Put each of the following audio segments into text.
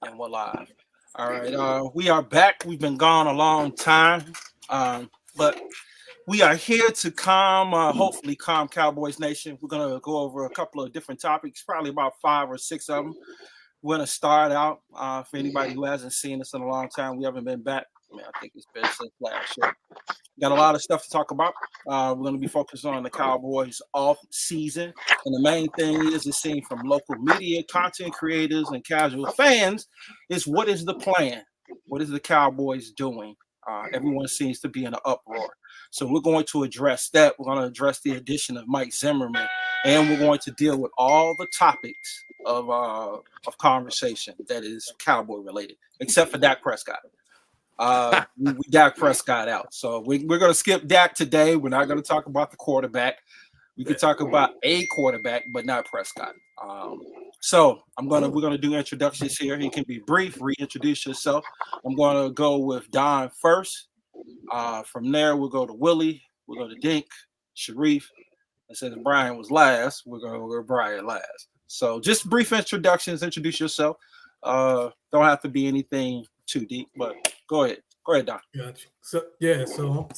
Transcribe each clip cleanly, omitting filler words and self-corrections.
And we're live. All right. We are back. We've been gone a long time. But we are here to hopefully calm Cowboys Nation. We're going to go over a couple of different topics, probably about 5 or 6 of them. We're going to start out for anybody who hasn't seen us in a long time. We haven't been back. I think it's been since last year. Got a lot of stuff to talk about. We're going to be focused on the Cowboys off season. And the main thing is seen from local media, content creators, and casual fans is what is the plan? What is the Cowboys doing? Everyone seems to be in an uproar. So we're going to address that. We're going to address the addition of Mike Zimmerman. And we're going to deal with all the topics of conversation that is Cowboy related, except for Dak Prescott. We Dak Prescott out. So we're going to skip Dak today. We're not going to talk about the quarterback. We can talk about a quarterback, but not Prescott. So we're going to do introductions here. He can be brief. Reintroduce yourself. I'm going to go with Don first. From there, we'll go to Willie. We'll go to Dink, Sharif. And since Brian was last, we're going to go with Brian last. So just brief introductions. Introduce yourself. Don't have to be anything too deep, but go ahead, Don. Gotcha. So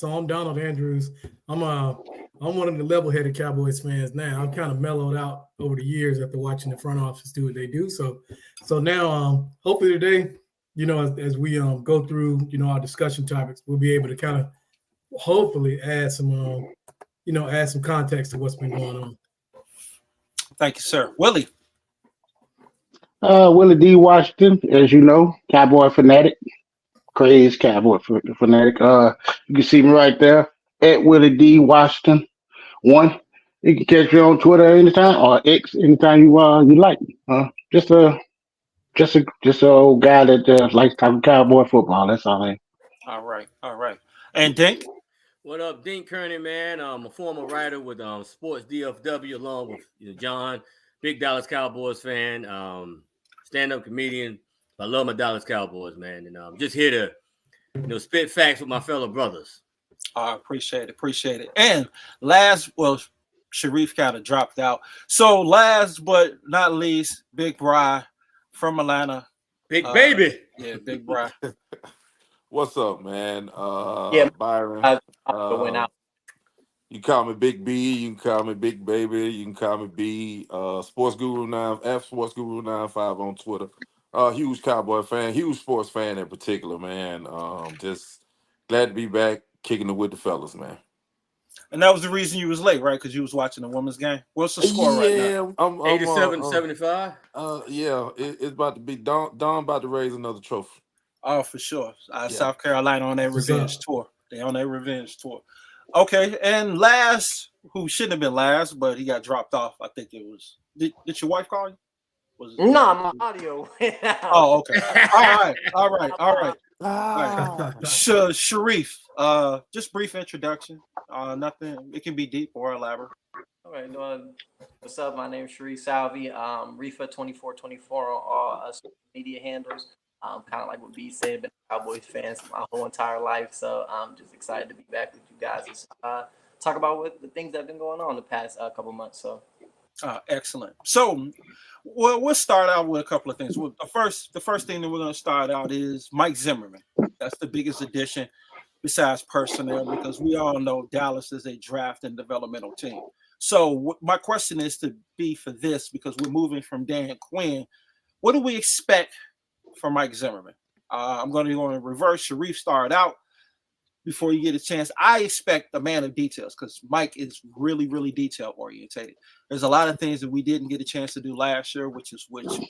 I'm Donald Andrews. I'm one of the level-headed Cowboys fans now. I've kind of mellowed out over the years after watching the front office do what they do. So now, hopefully today, as we go through, our discussion topics, we'll be able to kind of hopefully add some, add some context to what's been going on. Thank you, sir. Willie. Willie D. Washington, as you know, Cowboy fanatic, crazy Cowboy fanatic. You can see me right there at Willie D. Washington. One, you can catch me on Twitter anytime or X anytime you like. Just a old guy that likes talking Cowboy football. That's all I am. All right. And Dink. What up, Dink Herndon, man? I'm a former writer with Sports DFW along with John, big Dallas Cowboys fan, stand-up comedian. I love my Dallas Cowboys, man, and I'm just here to spit facts with my fellow brothers. I appreciate it. And Sharif kind of dropped out. So last but not least, Big Bri from Atlanta. Big baby. Yeah, Big Bri. What's up, man? Byron. Went out. You call me Big B. You can call me Big Baby. You can call me B. Sports Guru 95 on Twitter. Huge Cowboy fan, huge sports fan in particular, man. Just glad to be back, kicking it with the fellas, man. And that was the reason you was late, right? Because you was watching the women's game. What's the score right now? I'm 87-75. Yeah, it's about to be Don about to raise another trophy. Oh, for sure. South Carolina on their revenge tour. They on their revenge tour. Okay, and last, who shouldn't have been last, but he got dropped off. I think it was. Did your wife call you? No, my audio went out. Oh, okay. All right. Sharif, just brief introduction. Nothing. It can be deep or elaborate. All right. What's up? My name is Sharif Salvi. Rifa2424 on all social media handles. Kind of like what B said, been a Cowboys fan my whole entire life. So I'm just excited to be back with you guys and talk about what the things that have been going on the past couple months. So. Excellent. So, we'll start out with a couple of things. The first thing that we're going to start out is Mike Zimmerman. That's the biggest addition besides personnel, because we all know Dallas is a draft and developmental team. So, my question is to be for this, because we're moving from Dan Quinn. What do we expect from Mike Zimmerman? I'm going to go in reverse. Sharif started out. Before you get a chance, I expect a man of details, because Mike is really, really detail orientated. There's a lot of things that we didn't get a chance to do last year, which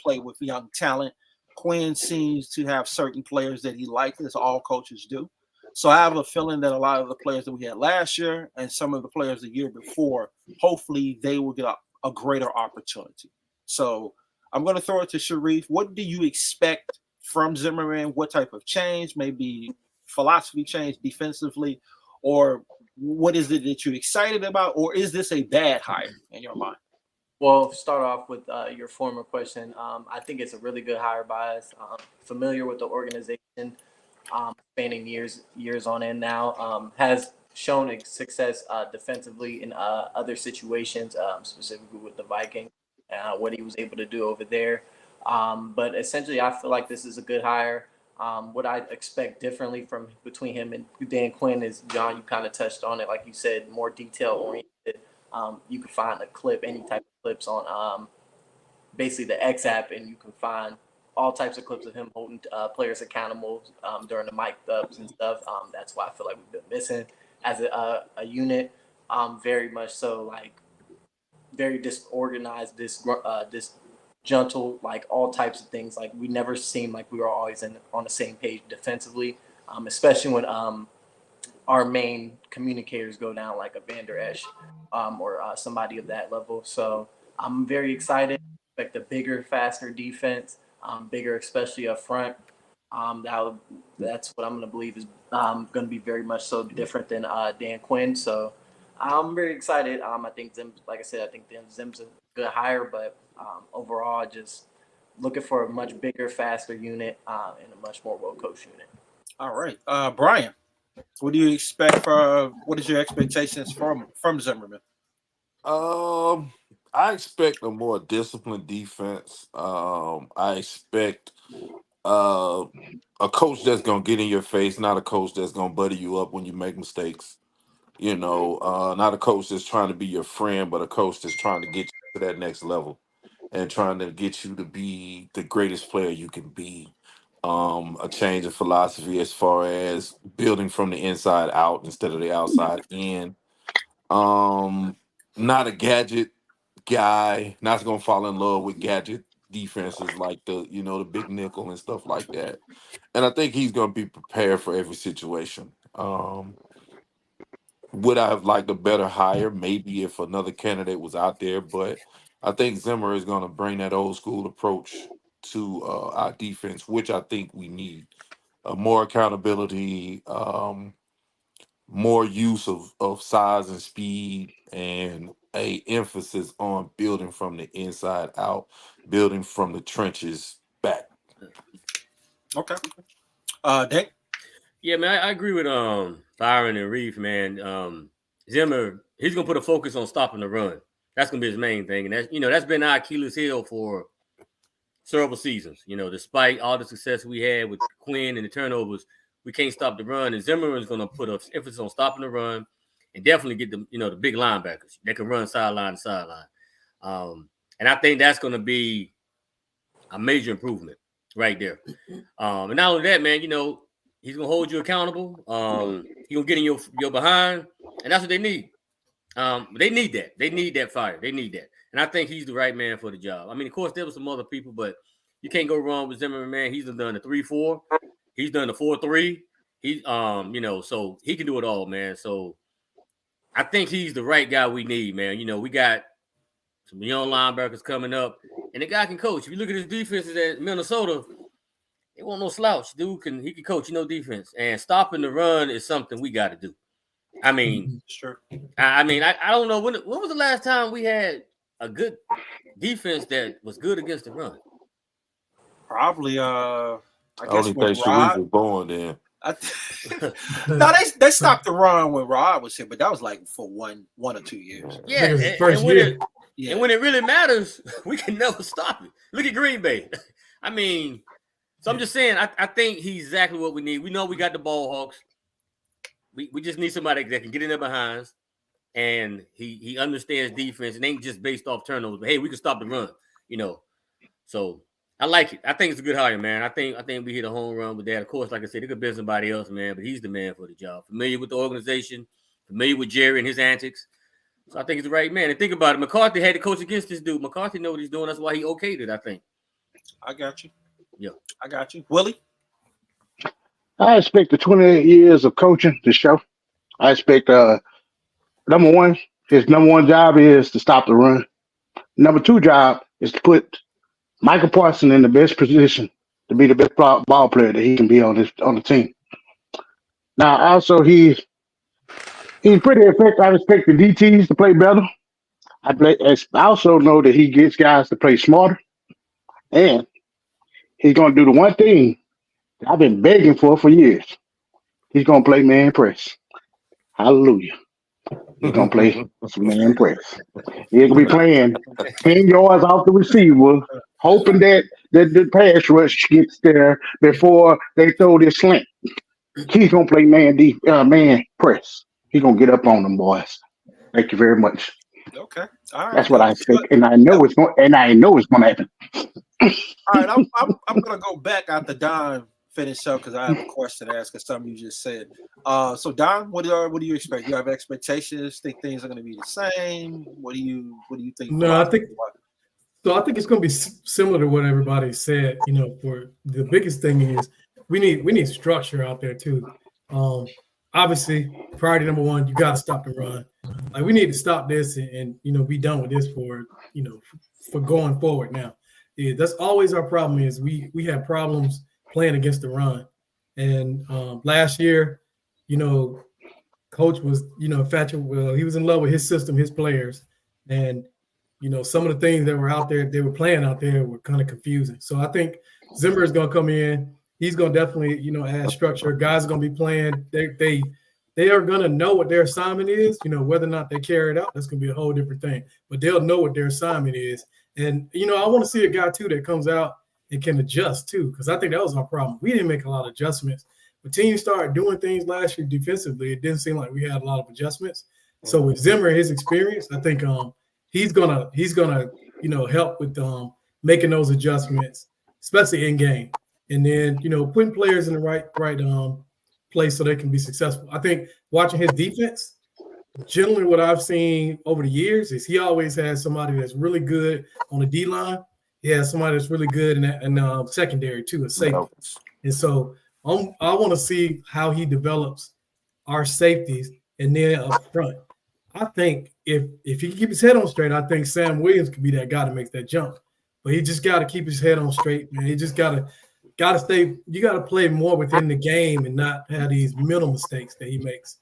play with young talent. Quinn seems to have certain players that he likes, as all coaches do. So I have a feeling that a lot of the players that we had last year and some of the players the year before, hopefully they will get a greater opportunity. So I'm going to throw it to Sharif. What do you expect from Zimmerman? What type of change? Maybe philosophy change defensively, or what is it that you're excited about, or is this a bad hire in your mind? Well, start off with your former question. I think it's a really good hire by us. Familiar with the organization, spanning years on end now. Has shown success defensively in other situations, specifically with the Vikings, what he was able to do over there. But essentially, I feel like this is a good hire. What I expect differently from between him and Dan Quinn is, John, you kind of touched on it, like you said, more detail oriented. You can find a clip, any type of clips on basically the X app, and you can find all types of clips of him holding players accountable during the mic ups and stuff. That's why I feel like we've been missing as a unit. Very much so, like very disorganized, disgruntled, like all types of things. Like we never seemed like we were always on the same page defensively, especially when our main communicators go down like a Vander Esch or somebody of that level. So I'm very excited. Expect a bigger, faster defense, bigger, especially up front. That's what I'm going to believe is going to be very much so different than Dan Quinn. So I'm very excited. I think Zim, like I said, I think Zim's a good hire, but overall, just looking for a much bigger, faster unit and a much more well-coached unit. All right, Brian, what do you expect for? What is your expectations from Zimmerman? I expect a more disciplined defense. I expect a coach that's gonna get in your face, not a coach that's gonna buddy you up when you make mistakes. Not a coach that's trying to be your friend, but a coach that's trying to get you to that next level and trying to get you to be the greatest player you can be. A change of philosophy as far as building from the inside out instead of the outside in. Not a gadget guy, not gonna fall in love with gadget defenses like the big nickel and stuff like that. And I think he's gonna be prepared for every situation. Would I have liked a better hire? Maybe if another candidate was out there, but I think Zimmer is going to bring that old school approach to our defense, which I think we need. More accountability, more use of size and speed, and a emphasis on building from the inside out, building from the trenches back. Okay. Dave? Yeah, man, I agree with Byron and Reef, man. Zimmer, he's gonna put a focus on stopping the run. That's gonna be his main thing, and that's been our Achilles heel for several seasons. Despite all the success we had with Quinn and the turnovers, we can't stop the run. And Zimmer is gonna put an emphasis on stopping the run and definitely get the big linebackers that can run sideline to sideline. And I think that's gonna be a major improvement right there. And not only that, man, he's gonna hold you accountable. He's gonna get in your behind, and that's what they need. They need that. They need that fire. They need that. And I think he's the right man for the job. I mean, of course, there were some other people, but you can't go wrong with Zimmerman, man. He's done the 3-4. He's done the 4-3. So he can do it all, man. So I think he's the right guy we need, man. We got some young linebackers coming up, and the guy can coach. If you look at his defenses at Minnesota, it won't no slouch. He can coach, defense. And stopping the run is something we got to do. I mean, sure. I don't know when was the last time we had a good defense that was good against the run? Probably I guess think when Sharif Rod was born then. no, they stopped the run when Rod was here, but that was like for one or 2 years. Yeah, and when it really matters, we can never stop it. Look at Green Bay. I mean, so I'm just saying, I think he's exactly what we need. We know we got the ball hawks. We just need somebody that can get in their behinds, and he understands defense and ain't just based off turnovers. But hey, we can stop the run, So I like it. I think it's a good hire, man. I think we hit a home run with that. Of course, like I said, it could be somebody else, man, but he's the man for the job. Familiar with the organization, familiar with Jerry and his antics. So I think he's the right man. And think about it. McCarthy had to coach against this dude. McCarthy know what he's doing. That's why he okayed it, I think. I got you. Yeah. I got you. Willie? I expect the 28 years of coaching to show. I expect number one, his number one job is to stop the run. Number two job is to put Michael Parsons in the best position to be the best ball player that he can be on the team. Now, also he's pretty effective. I expect the DTs to play better. I also know that he gets guys to play smarter, and he's going to do the one thing that I've been begging for years. He's going to play man press. Hallelujah. He's gonna play some man press. He's gonna be playing 10 yards off the receiver, hoping that the pass rush gets there before they throw this slant. He's gonna play man press. He's gonna get up on them boys. Thank you very much. Okay. All right. That's what I think, Good. and I know it's gonna happen. All right. I'm gonna go back after Don finish up because I have a question to ask of something you just said. So Don, what do you expect? You have expectations? Think things are gonna be the same? What do you think? No, I think it's going to be similar to what everybody said. You know, for the biggest thing is we need structure out there too. Obviously, priority number one, you got to stop the run. Like we need to stop this and be done with this for going forward now. Yeah, that's always our problem is we have problems playing against the run. And last year, coach was, infatuated. Well, he was in love with his system, his players. And, some of the things that were out there, they were playing out there were kind of confusing. So I think Zimmer is going to come in. He's going to definitely, add structure. Guys are going to be playing. They are going to know what their assignment is, whether or not they carry it out. That's going to be a whole different thing. But they'll know what their assignment is. And, I want to see a guy, too, that comes out and can adjust, too, because I think that was our problem. We didn't make a lot of adjustments. When teams started doing things last year defensively, it didn't seem like we had a lot of adjustments. So with Zimmer, his experience, I think he's gonna help with making those adjustments, especially in game, and then putting players in the right place so they can be successful. I think watching his defense, generally what I've seen over the years is he always has somebody that's really good on the D line. He has somebody that's really good in secondary too, a safety. And so I want to see how he develops our safeties and then up front. I think if he can keep his head on straight, I think Sam Williams could be that guy that makes that jump. But he just got to keep his head on straight, man. He just got to stay. You got to play more within the game and not have these mental mistakes that he makes.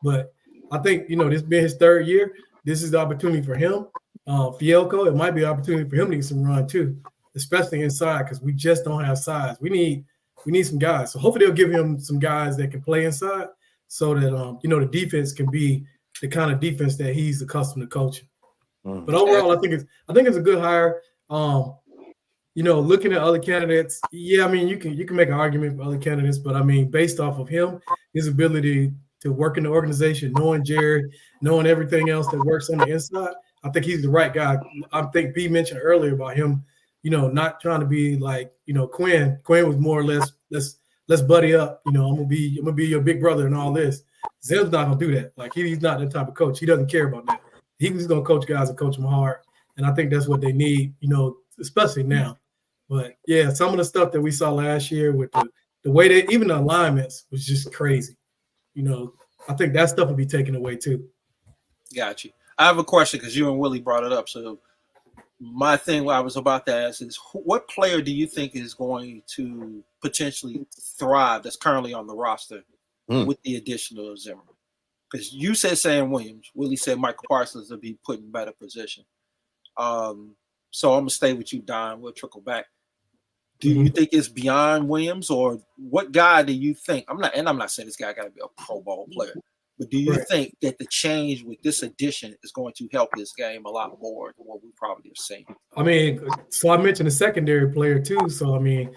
But I think this being his third year, this is the opportunity for him. Fielko, it might be an opportunity for him to get some run too, especially inside because we just don't have size. We need some guys. So hopefully they'll give him some guys that can play inside so that the defense can be the kind of defense that he's accustomed to coaching. But overall, I think it's a good hire. Looking at other candidates, yeah, I mean you can make an argument for other candidates, but I mean based off of him, his ability to work in the organization, knowing Jared, knowing everything else that works on the inside, I think he's the right guy. I think B mentioned earlier about him, not trying to be like, Quinn. Quinn was more or less let's buddy up. I'm gonna be your big brother and all this. Zim's not gonna do that. Like he's not that type of coach. He doesn't care about that. He's gonna coach guys and coach them hard. And I think that's what they need, especially now. But yeah, some of the stuff that we saw last year with the way that even the alignments was just crazy. I think that stuff will be taken away too. Got you. I have a question because you and Willie brought it up. So my thing what I was about to ask is what player do you think is going to potentially thrive that's currently on the roster with the addition of Zimmer? Because you said Sam Williams. Willie said Michael Parsons will be put in better position. So I'm going to stay with you, Don. We'll trickle back. Do you think it's beyond Williams, or what guy do you think? I'm not saying this guy got to be a Pro Bowl player, but do you think that the change with this addition is going to help this game a lot more than what we probably have seen? I mean, so I mentioned a secondary player too. So I mean,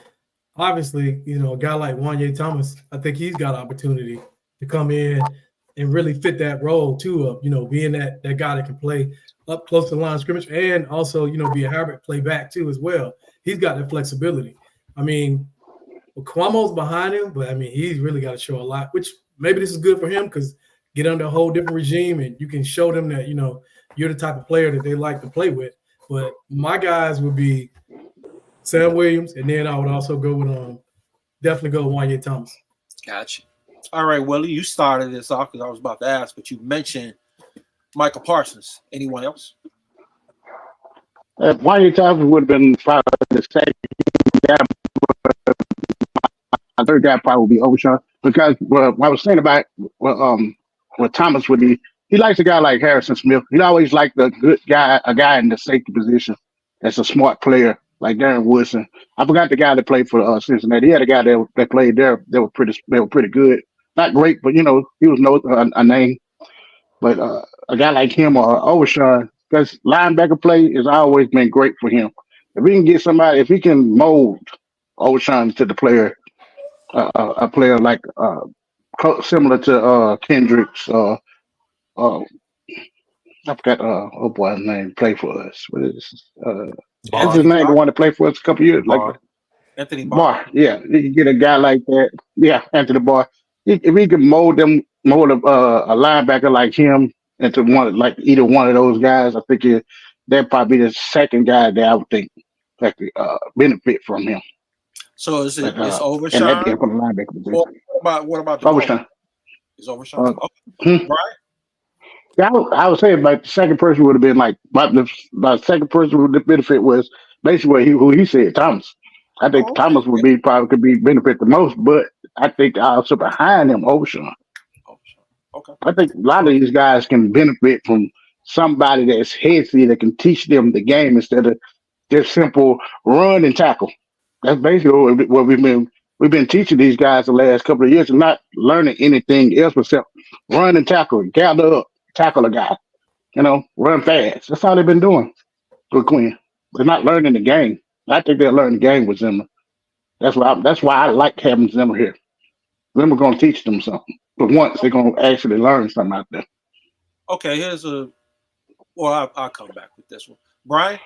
obviously, a guy like Wanye Thomas, I think he's got an opportunity to come in and really fit that role too of being that guy that can play up close to the line of scrimmage and also be a hybrid play back too as well. He's got that flexibility. I mean, Cuomo's behind him, but I mean he's really got to show a lot, which maybe this is good for him because get under a whole different regime and you can show them that you're the type of player that they like to play with. But my guys would be Sam Williams, and then I would also go with definitely go with Wanye Thomas. Gotcha. All right, Willie, you started this off because I was about to ask, but you mentioned Michael Parsons. Anyone else? Wanye Thomas would have been probably the second guy. My third guy probably would be Overshawn because what I was saying about what Thomas would be, he likes a guy like Harrison Smith. He always liked a good guy, a guy in the safety position that's a smart player like Darren Woodson. I forgot the guy that played for Cincinnati. He had a guy that played there. They were pretty good. Not great, but he was a name. But a guy like him or Overshawn, because linebacker play has always been great for him. If we can get somebody, if he can mold Overshawn to the player, a player like similar to Kendricks, uh, I forgot, oh boy, his name, play for us. What is what's his Anthony Barr, name? The Barr. one that played for us a couple years, like Barr. Anthony Barr. Barr. Yeah, you can get a guy like that. Yeah, Anthony Barr. If he can mold a linebacker like him into one, like either one of those guys, I think that'd probably be the second guy that I would think that could benefit from him. So But it's and that'd be Overshawn, from the linebacker or position. what about DeMond? Overshawn. Is Overshawn? Uh, Okay. hmm. Brian? Yeah, I would say like the second person would have been like the second person would benefit was basically who he said, Thomas. I think Oh, okay. Thomas would be probably could be benefit the most, but I think also behind him, Ocean. Overshawn. Okay. I think a lot of these guys can benefit from somebody that's headsy that can teach them the game instead of just simple run and tackle. That's basically what we've been teaching these guys the last couple of years and not learning anything else except run and tackle, gather up, tackle a guy. Run fast. That's all they've been doing with Quinn. They're not learning the game. I think they'll learn the game with Zimmer. That's why I like having Zimmer here. Zimmer gonna teach them something. But once they're gonna actually learn something out there. Okay. I'll come back with this one. Brian,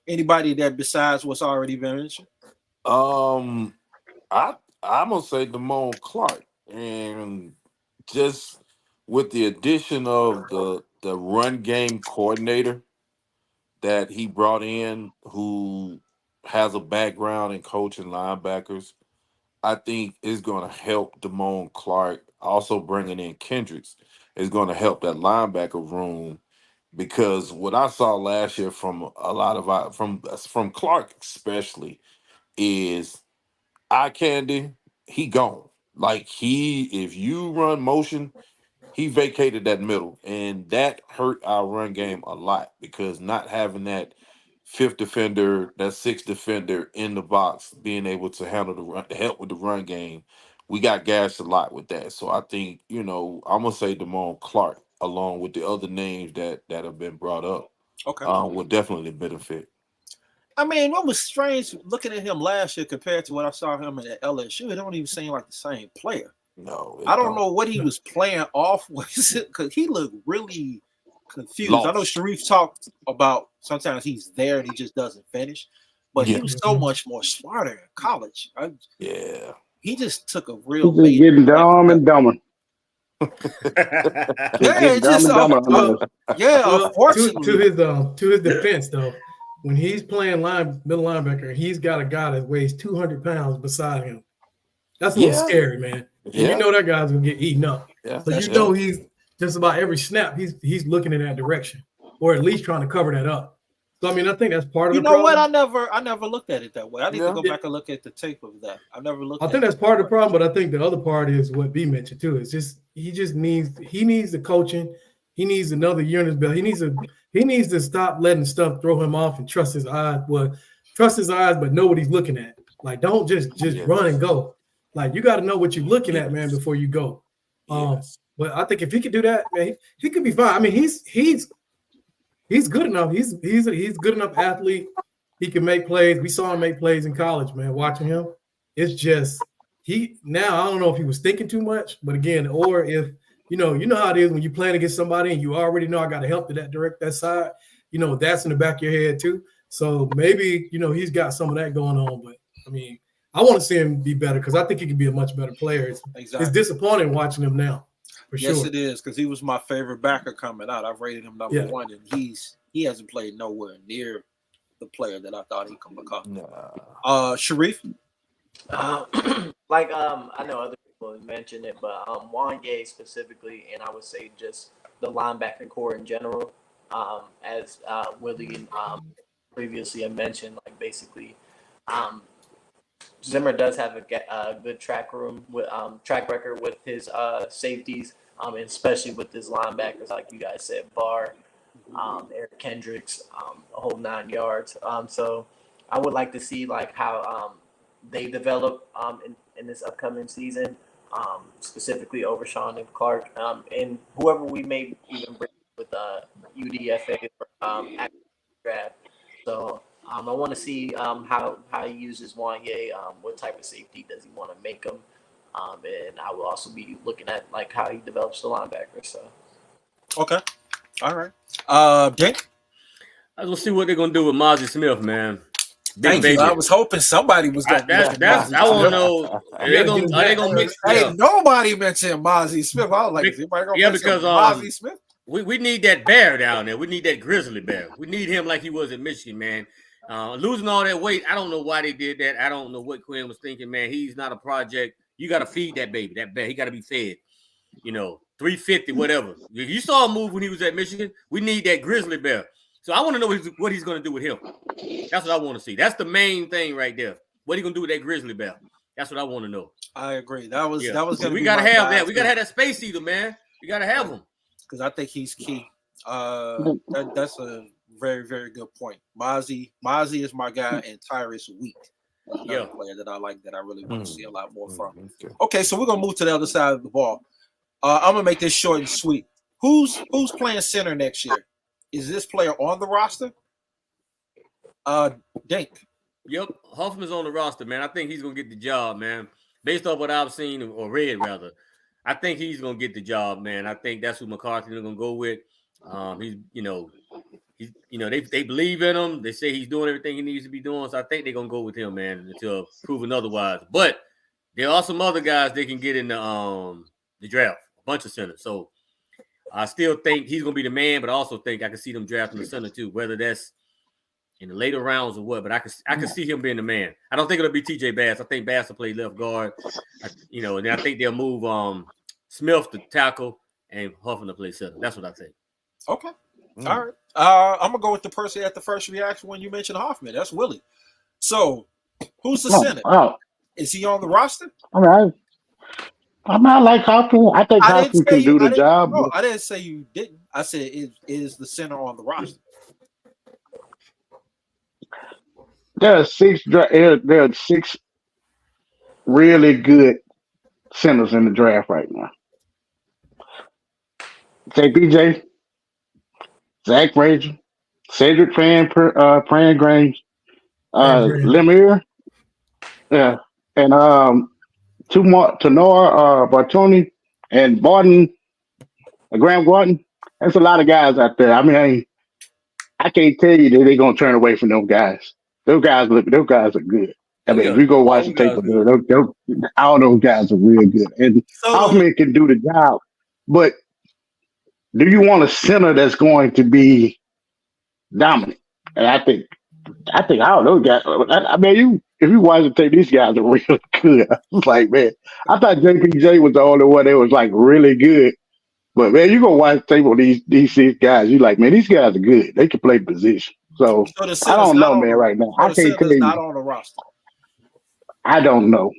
anybody that besides what's already been mentioned? Um, I'm gonna say Damone Clark, and just with the addition of the run game coordinator that he brought in, who has a background in coaching linebackers, I think is going to help Damone Clark. Also, bringing in Kendricks is going to help that linebacker room because what I saw last year from a lot of from Clark especially is eye candy. He gone. Like if you run motion, he vacated that middle, and that hurt our run game a lot because not having that fifth defender, that sixth defender in the box, being able to handle the run, to help with the run game, we got gashed a lot with that. So I think I'm gonna say Damone Clark along with the other names that have been brought up Okay. will definitely benefit. I mean, what was strange looking at him last year compared to what I saw him at LSU, it don't even seem like the same player. No, I it don't don't. know what he was playing off with because he looked really confused. I know Lost. Sharif talked about sometimes he's there and he just doesn't finish, but he Yeah, was so much more smarter in college. yeah. He just took a real He's just major getting step dumb and back. dumber. Just Yeah, getting it dumb just and dumber under Well, us. yeah. well, Unfortunately, to his defense though, when he's playing middle linebacker, he's got a guy that weighs 200 pounds beside him. That's a little Yeah, scary, man. And you yeah, know that guy's gonna get eaten up. yeah, So that's you yeah. know he's just about every snap he's looking in that direction, or at least trying to cover that up. So I mean, I think that's part of you the know what? problem. I never looked at it that way. I need to Yeah. go Yeah, back and look at the tape of that. I never looked I at think it that's that part of way. the problem, but I think the other part is what B mentioned too. It's just he needs the coaching. He needs another year in his belt. He needs to stop letting stuff throw him off and trust his eyes. Well, trust his eyes, but know what he's looking at. Like don't just run and Yes, go. Like you got to know what you're looking at, man, yes, before you go. yes. But I think if he could do that, man, he could be fine. I mean, he's good enough. He's good enough athlete. He can make plays. We saw him make plays in college, man. Watching him, it's just now I don't know if he was thinking too much, but again, or if you know how it is when you're playing against somebody and you already know I got to help to direct that side. That's in the back of your head too. So maybe he's got some of that going on. But I mean, I want to see him be better because I think he could be a much better player. It's Exactly. disappointing watching him now, for Yes, sure. it is because he was my favorite backer coming out. I've rated him number Yeah. one, and he hasn't played nowhere near the player that I thought he could become. Nah. Sharif. I know other people have mentioned it, but Juan Gay specifically, and I would say just the linebacker core in general, as Willie previously had mentioned, like basically, Zimmer does have a good track record with his safeties, and especially with his linebackers, like you guys said, Barr, Eric Kendricks, a whole 9 yards. So I would like to see like how they develop in this upcoming season. specifically over Sean and Clark, and whoever we may even bring with UDFA for draft. So I want to see how he uses Wanye. What type of safety does he want to make him? And I will also be looking at like how he develops the linebacker. So Okay, all right. Dink. I was gonna see what they're gonna do with Mozzie Smith, man. Big Thank baby. you. I was hoping somebody was going. That's I want to know. Are they gonna mix? Hey, Yeah. nobody mentioned Mozzie Smith. I was like, is anybody gonna mention because Mozzie Smith? we need that bear down there. We need that grizzly bear. We need him like he was in Michigan, man. Losing all that weight, I don't know why they did that. I don't know what Quinn was thinking, man. He's not a project. You got to feed that baby, that bear. He got to be fed. 350, whatever. You saw him move when he was at Michigan. We need that grizzly bear. So I want to know what he's going to do with him. That's what I want to see. That's the main thing right there. What he going to do with that grizzly bear? That's what I want to know. I agree. That was So we got to have that. We got to have that space eater, man. We got to have him. Because I think he's key. That's a very, very good point. Mozzie is my guy, and Tyrus Wheat is another player that I like that I really want to see a lot more from. Okay, so we're gonna move to the other side of the ball. I'm gonna make this short and sweet. Who's playing center next year? Is this player on the roster? Dink. Yep, Hoffman's on the roster, man. I think he's gonna get the job, man. Based off what I've seen or read, rather, I think he's gonna get the job, man. I think that's who McCarthy is gonna go with. They believe in him. They say he's doing everything he needs to be doing. So I think they're gonna go with him, man, until proven otherwise. But there are some other guys they can get in the draft, a bunch of centers. So I still think he's gonna be the man, but I also think I can see them drafting the center too, whether that's in the later rounds or what. But I can see him being the man. I don't think it'll be TJ Bass. I think Bass will play left guard. And then I think they'll move Smith to tackle and Huffman to play center. That's what I think. Okay. All right. I'm gonna go with the person at the first reaction when you mentioned Hoffman. That's Willie. So, who's the center? Is he on the roster? All right. I'm not like Hoffman. I think Hoffman can do the job. No, I didn't say you didn't. I said is the center on the roster. There are six really good centers in the draft right now. JPJ, Zach Frazier, Cedric Pran Grange, Lemire, and two more, Tenor Bartoni, and Barton, Graham Barton. There's a lot of guys out there. I mean, I can't tell you that they're gonna turn away from those guys. Those guys are good. I mean, if you go watch the tape of them, all those guys are real good. And Hoffman can do the job, but do you want a center that's going to be dominant? And I think all those guys. I mean, if you watch the tape, these guys are really good. I was like, man, I thought JPJ was the only one that was like really good. But man, you go watch the tape on these six guys, you like, man, these guys are good. They can play position. So I don't know, man. Right now, I can't tell you. Not on the roster. I don't know.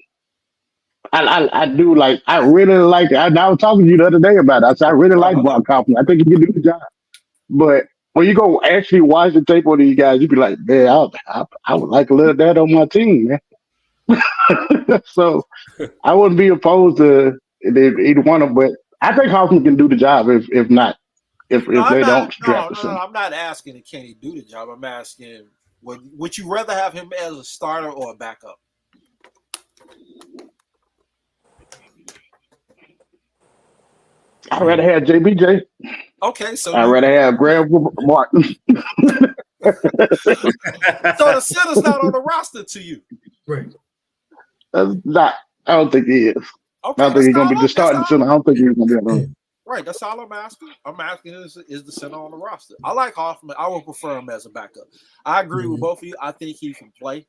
I do like. I really like it. I was talking to you the other day about it. I said I really like Brock Kaufman. I think he can do the job. But when you go actually watch the tape on these guys, you be like, man, I would like a little of that on my team, man. So I wouldn't be opposed to either one of them. But I think Hoffman can do the job. If they don't draft him. No, I'm not asking can he do the job. I'm asking would you rather have him as a starter or a backup? I'd rather have JBJ. Okay, so I'd rather have Graham Martin. So the center's not on the roster to you, Right? I don't think he is. Okay, I don't think he's gonna be the starting center. I don't think he's gonna be on the right. That's all I'm asking. I'm asking is the center on the roster? I like Hoffman. I would prefer him as a backup. I agree with both of you. I think he can play,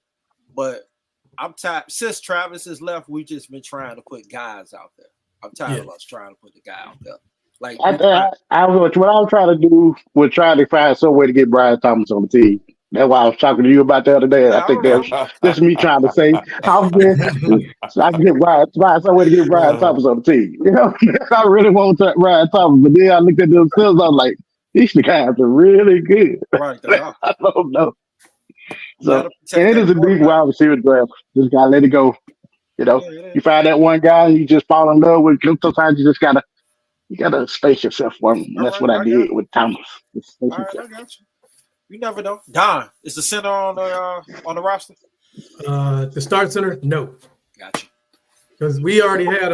but I'm tired. Since Travis has left, we've just been trying to put guys out there. I'm tired of us trying to put the guy out there. Like what I was trying to do was try to find some way to get Brian Thomas on the team. That's why I was talking to you about the other day. I think that's me trying to say how so I can get find some way to get Brian Thomas on the team. You know, I really want Brian Thomas, but then I looked at themselves. I was like, these guys are really good. Right, I don't know. So, and it is a deep wide receiver draft. Just gotta let it go. You know, Yeah, it you is. find that one guy and you just fall in love with him. Sometimes you gotta space yourself for him. And All that's right, what I I got did it. with Thomas. Just space All right, yourself. I got you. You never know. Don is the center on the roster. The start center, no, Got you. because we already had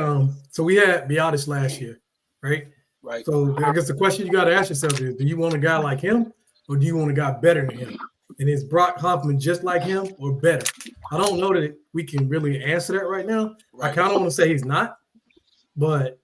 so we had Biotis last year, right? Right. So I guess the question you got to ask yourself is: do you want a guy like him, or do you want a guy better than him? And is Brock Hoffman just like him or better? I don't know that we can really answer that right now. I Right. kind of want to say he's not, but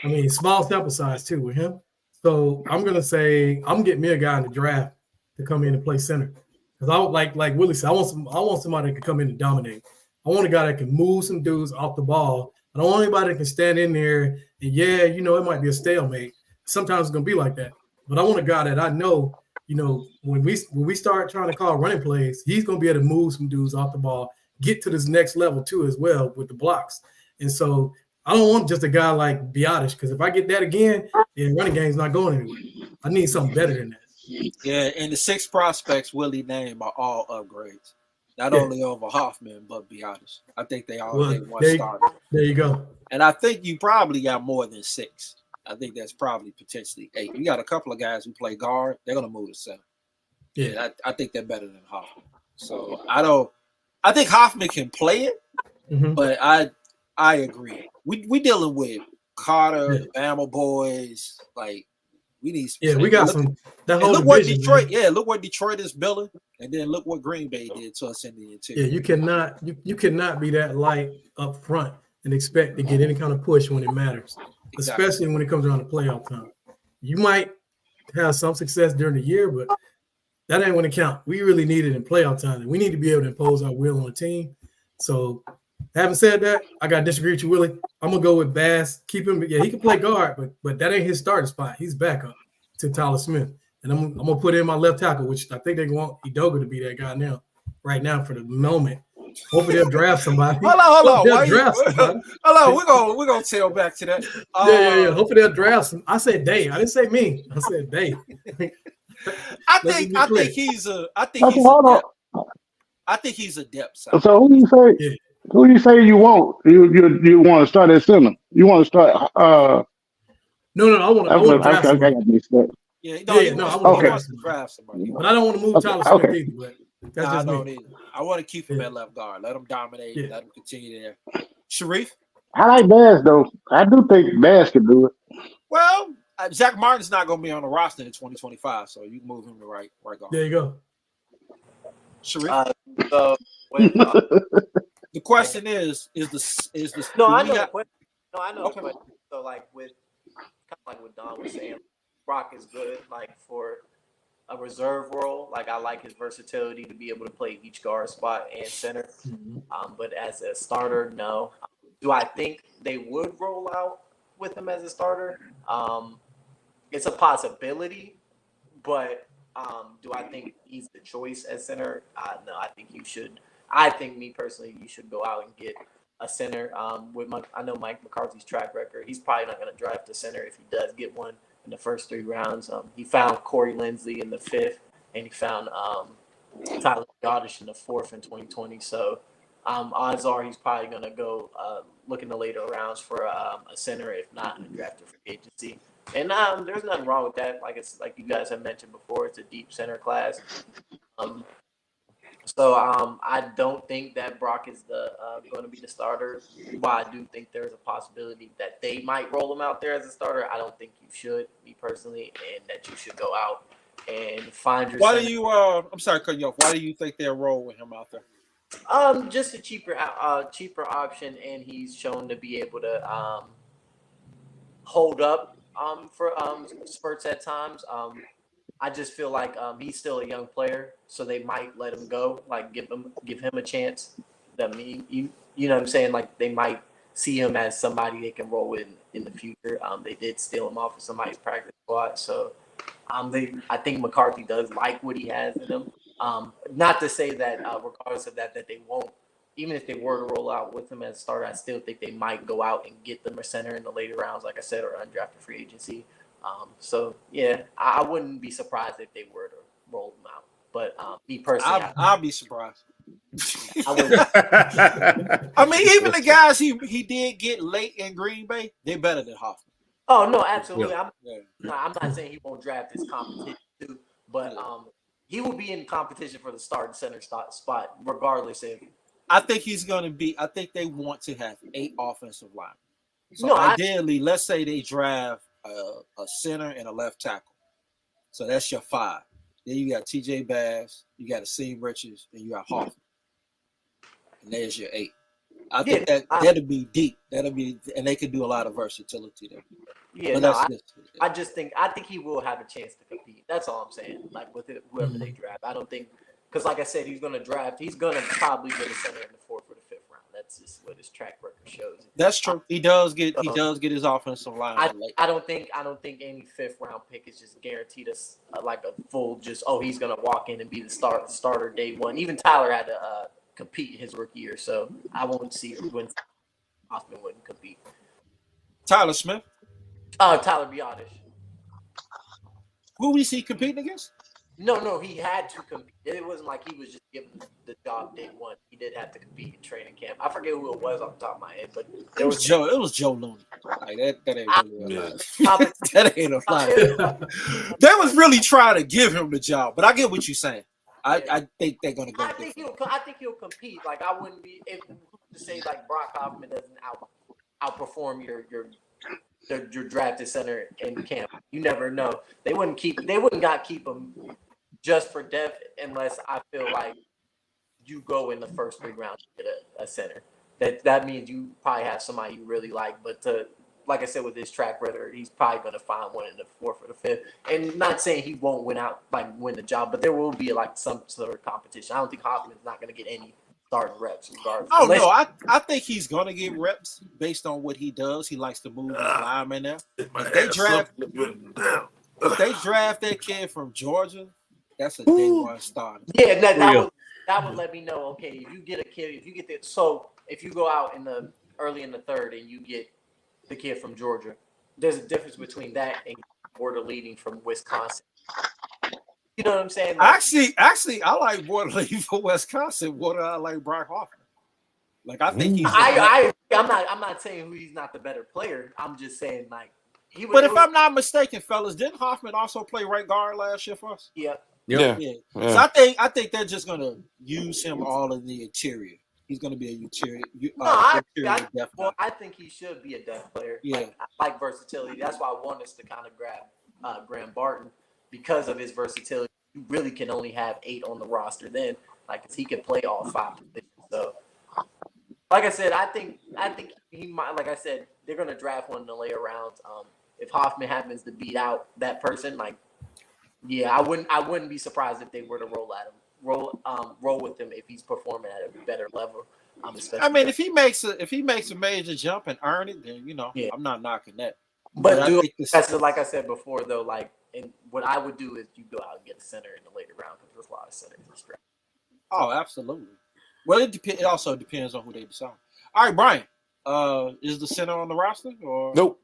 I mean, small sample size too with him. So I'm gonna say I'm getting me a guy in the draft to come in and play center. Because I would like Willie said, I want somebody that can come in and dominate. I want a guy that can move some dudes off the ball. I don't want anybody that can stand in there and it might be a stalemate. Sometimes it's gonna be like that. But I want a guy that I know, when we start trying to call running plays, he's gonna be able to move some dudes off the ball, get to this next level too as well with the blocks. And so I don't want just a guy like Biotis, because if I get that again, then running game's not going anywhere. I need something better than that. Yeah, and the 6 prospects Willie named are all upgrades. Not Yeah. only over Hoffman, but be honest. I think they all Well, day one starter. there you go. And I think you probably got more than 6. I think that's probably potentially 8. You got a couple of guys who play guard, they're gonna move to center. Yeah. Yeah, I think they're better than Hoffman. So I think Hoffman can play it, Mhm. but I agree. We dealing with Carter, Yeah. the Bama boys, like we need some. Yeah, we and got look, some that and whole look what division, Detroit. man. Yeah, look what Detroit is building, and then look what Green Bay did to us in the interior. Yeah, you cannot be that light up front and expect to get any kind of push when it matters, Exactly. especially when it comes around to playoff time. You might have some success during the year, but that ain't when it count. We really need it in playoff time. We need to be able to impose our will on the team. So, having said that, I got to disagree with you, Willie. I'm gonna go with Bass. Keep him. Yeah, he can play guard, but that ain't his starting spot. He's backup to Tyler Smith, and I'm gonna put in my left tackle, which I think they want Edoga to be that guy now, right now for the moment. Hopefully they'll draft somebody. Hold on. They'll Why you? draft somebody. Hold on. We're gonna tail back to that. Yeah. Hopefully they'll draft some. I said they. I didn't say me. I said they. I Let's think be clear. he's a Okay, hold on. I think he's a depth side. So who you say? Yeah. Who you say you want? You want to start at center? You want to start? No. I want to draft I somebody. got mixed up. Yeah, I want he to wants draft to somebody. draft somebody. But I don't want to move Okay, Tyler Smith okay. either. But that's I just don't me. either. I want to keep him Yeah. at left guard. Let him dominate. Yeah. Let him continue there. Sharif? I like Bass though. I do think Bass can do it. Well, Zach Martin's not going to be on the roster in 2025, so you can move him to right guard. There you go. Sharif? So with The question is the no, do I we know the have- question. No, I know Okay. the question. So like with kind of like what Don was saying, Brock is good like for a reserve role. Like I like his versatility to be able to play each guard spot and center. But as a starter, no. Do I think they would roll out with him as a starter? It's a possibility, but do I think he's the choice as center? No, I think you should. I think me personally, you should go out and get a center. I know Mike McCarthy's track record. He's probably not going to draft a center if he does get one in the first 3 rounds. He found Corey Linsley in the 5th, and he found Tyler Goddard in the 4th in 2020. So odds are he's probably going to go look in the later rounds for a center, if not undrafted free agency. And there's nothing wrong with that. Like you guys have mentioned before, it's a deep center class. So I don't think that Brock is going to be the starter. While I do think there's a possibility that they might roll him out there as a starter, I don't think you should, me personally, and that you should go out and find your. Why center. do you? I'm sorry, cut you off. Why do you think they'll roll with him out there? Just a cheaper option, and he's shown to be able to hold up for spurts at times. I just feel like he's still a young player, so they might let him go, like give him a chance. You know what I'm saying? Like they might see him as somebody they can roll with in the future. They did steal him off of somebody's practice squad, so I think McCarthy does like what he has in him. Not to say that regardless of that they won't. Even if they were to roll out with him as a starter, I still think they might go out and get them a center in the later rounds, like I said, or undrafted free agency. So yeah, I wouldn't be surprised if they were to roll them out. But me personally, I'll be surprised. I wouldn't. I mean, even the guys he did get late in Green Bay, they're better than Hoffman. Oh no, absolutely. I'm Yeah. not saying he won't draft his competition too, but he will be in competition for the starting center spot regardless if. I think he's going to be. I think they want to have 8 offensive linemen. So No, ideally, let's say they draft a center and a left tackle. So that's your 5. Then you got T.J. Bass, you got Akeem Richards, and you got Hoffman. And there's your 8. I think that'll be deep. That'll be, and they could do a lot of versatility there. Yeah, I think he will have a chance to compete. That's all I'm saying. Like with whoever they draft, I don't think because, like I said, he's going to probably get a center in the 4th or the 5th round. That's just what his track record shows. That's true. He does get his offensive line. I don't think any 5th round pick is just guaranteed us like a full he's going to walk in and be the starter day one. Even Tyler had to compete his rookie year, so I won't see when Hoffman wouldn't compete. Tyler Smith. Tyler Biotish. Who was he competing against? No, he had to compete. It wasn't like he was just given the job day one. He did have to compete in training camp. I forget who it was off the top of my head, but it was Joe Looney. Like that ain't really a lie. That ain't a lie. They was really trying to give him the job, but I get what you're saying. I think they're gonna go. I think he'll compete. Like I wouldn't be if to say like Brock Hoffman doesn't outperform your drafted center in camp. You never know. They wouldn't keep him just for depth unless I feel like you go in the first 3 rounds to get a center. That means you probably have somebody you really like. But like I said, with this track record, he's probably going to find one in the 4th or the 5th. And not saying he won't win the job, but there will be like some sort of competition. I don't think Hoffman's not going to get any starting reps regardless. Oh no, I think he's going to get reps based on what he does. He likes to move his linemen there. If they draft that kid from Georgia, that's a day one starter. Yeah, that would let me know. Okay, if you get a kid, if you go out early in the 3rd and you get the kid from Georgia, there's a difference between that and border leading from Wisconsin. You know what I'm saying? Like, actually, I like border leading from Wisconsin more than I like Brock Hoffman. Like I think he's. I'm not saying he's not the better player. I'm just saying like he. But if I'm not mistaken, fellas, didn't Hoffman also play right guard last year for us? Yeah. Yeah. So I think they're just gonna use him all in the interior. He's gonna be a interior. I think he should be a depth player. Yeah. I like versatility. That's why I want us to kind of grab Graham Barton because of his versatility. You really can only have 8 on the roster then, like, cause he can play all 5 positions. So, like I said, I think he might. Like I said, they're gonna draft one in the later rounds. If Hoffman happens to beat out that person, like. Yeah, I wouldn't be surprised if they were to roll with him if he's performing at a better level. I mean, if he makes a major jump and earn it, then I'm not knocking that. But like I said before, though, like, and what I would do is you go out and get a center in the later round because there's a lot of centers in this draft. Oh, absolutely. Well, it also depends on who they decide. All right, Brian, is the center on the roster or nope?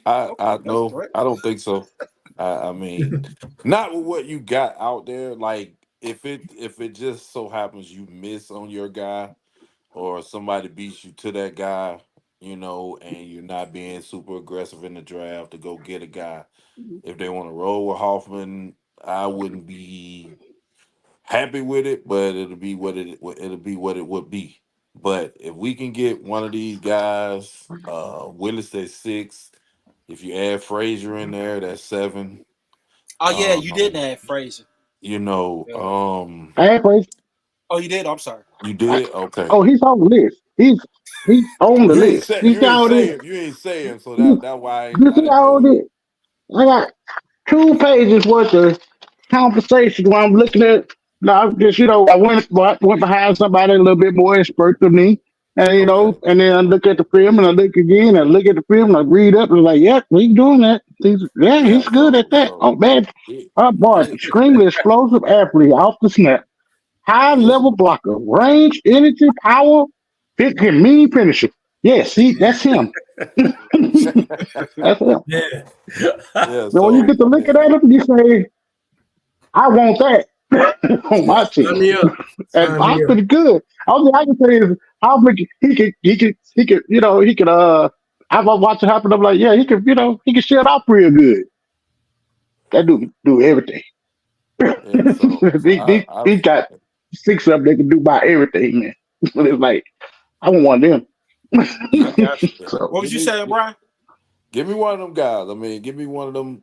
I no, I don't think so. I mean, not with what you got out there. Like if it just so happens you miss on your guy, or somebody beats you to that guy, and you're not being super aggressive in the draft to go get a guy. If they want to roll with Hoffman, I wouldn't be happy with it, but it'll be what it would be. But if we can get one of these guys, Willis at 6. If you add Frazier in there, that's 7. Oh yeah, you didn't add Frazier. I had Frazier. Oh, you did? I'm sorry. You did? Okay. Oh, he's on the list. He's on the list. You ain't saying, so that's why. You see how it is? I got 2 pages worth of conversation where I'm looking at. Now, just I went behind somebody a little bit more expert than me. And and then I look at the film and I look again and I look at the film and I read up and I'm like, yeah, he's doing that. He's good at that. Oh man, boy, extremely explosive athlete off the snap, high level blocker, range, energy, power, mean finisher. Yeah, see, that's him. That's him. Yeah. So when you get to look at him, you say, I want that. on my team. Sign me up. And Sign me I'm up. pretty good. All I can say is how much he could I was watching happen. I'm like, yeah, he could shut off real good. That dude can do everything. Yeah, so He got six of them that can do about everything, man. But it's like I want one of them. I got you. So What was you saying, Brian? give me one of them guys. I mean, give me one of them.